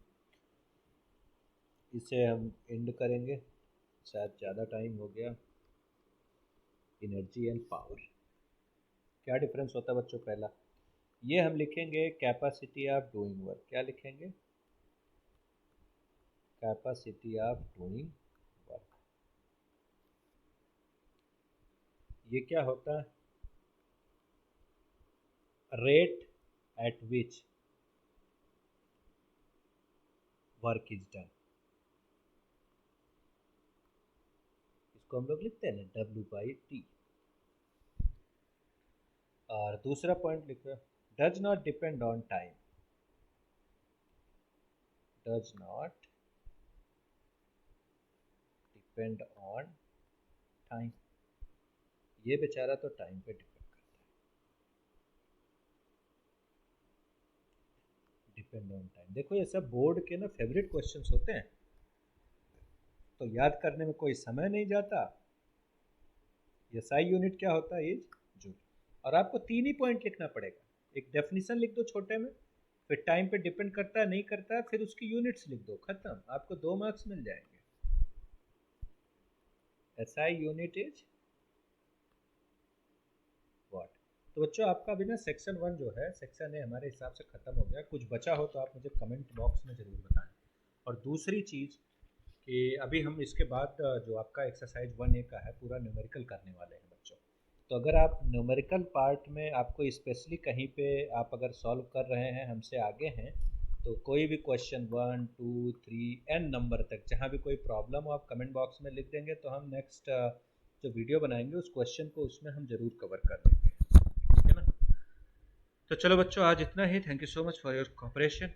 A: इसे हम एंड करेंगे, शायद ज़्यादा टाइम हो गया। एनर्जी एंड पावर क्या डिफरेंस होता है बच्चों, पहला ये हम लिखेंगे कैपेसिटी ऑफ डूइंग वर्क, क्या लिखेंगे कैपेसिटी ऑफ डूइंग ये क्या होता है? Rate at which work is done, इसको हम लोग लिखते हैं ना W/T। और दूसरा पॉइंट लिखो, does not depend on time, does not depend on time. ये बेचारा तो टाइम पे डिपेंड करता है, डिपेंड ऑन टाइम। देखो ये सब बोर्ड के ना फेवरेट क्वेश्चंस होते हैं, तो याद करने में कोई समय नहीं जाता। ये SI यूनिट क्या होता है? Is joule. और आपको 3 ही पॉइंट लिखना पड़ेगा, एक डेफिनेशन लिख दो छोटे में, फिर टाइम पे डिपेंड करता है नहीं करता है, फिर उसकी यूनिट्स लिख दो, खत्म, आपको 2 मार्क्स मिल जाएंगे। SI unit is what. तो बच्चों आपका भी ना सेक्शन 1 जो है, सेक्शन ए हमारे हिसाब से ख़त्म हो गया। कुछ बचा हो तो आप मुझे कमेंट बॉक्स में ज़रूर बताएं। और दूसरी चीज़ कि अभी हम इसके बाद जो आपका एक्सरसाइज 1A का है पूरा न्यूमेरिकल करने वाले हैं बच्चों। तो अगर आप न्यूमेरिकल पार्ट में आपको स्पेशली कहीं पे आप अगर सॉल्व कर रहे हैं, हमसे आगे हैं, तो कोई भी क्वेश्चन 1 2 3 n नंबर तक जहाँ भी कोई प्रॉब्लम हो आप कमेंट बॉक्स में लिख देंगे, तो हम नेक्स्ट जो वीडियो बनाएंगे उस क्वेश्चन को उसमें हम ज़रूर कवर कर देंगे, ठीक है ना। तो चलो बच्चों आज इतना ही। Thank you so much for your cooperation.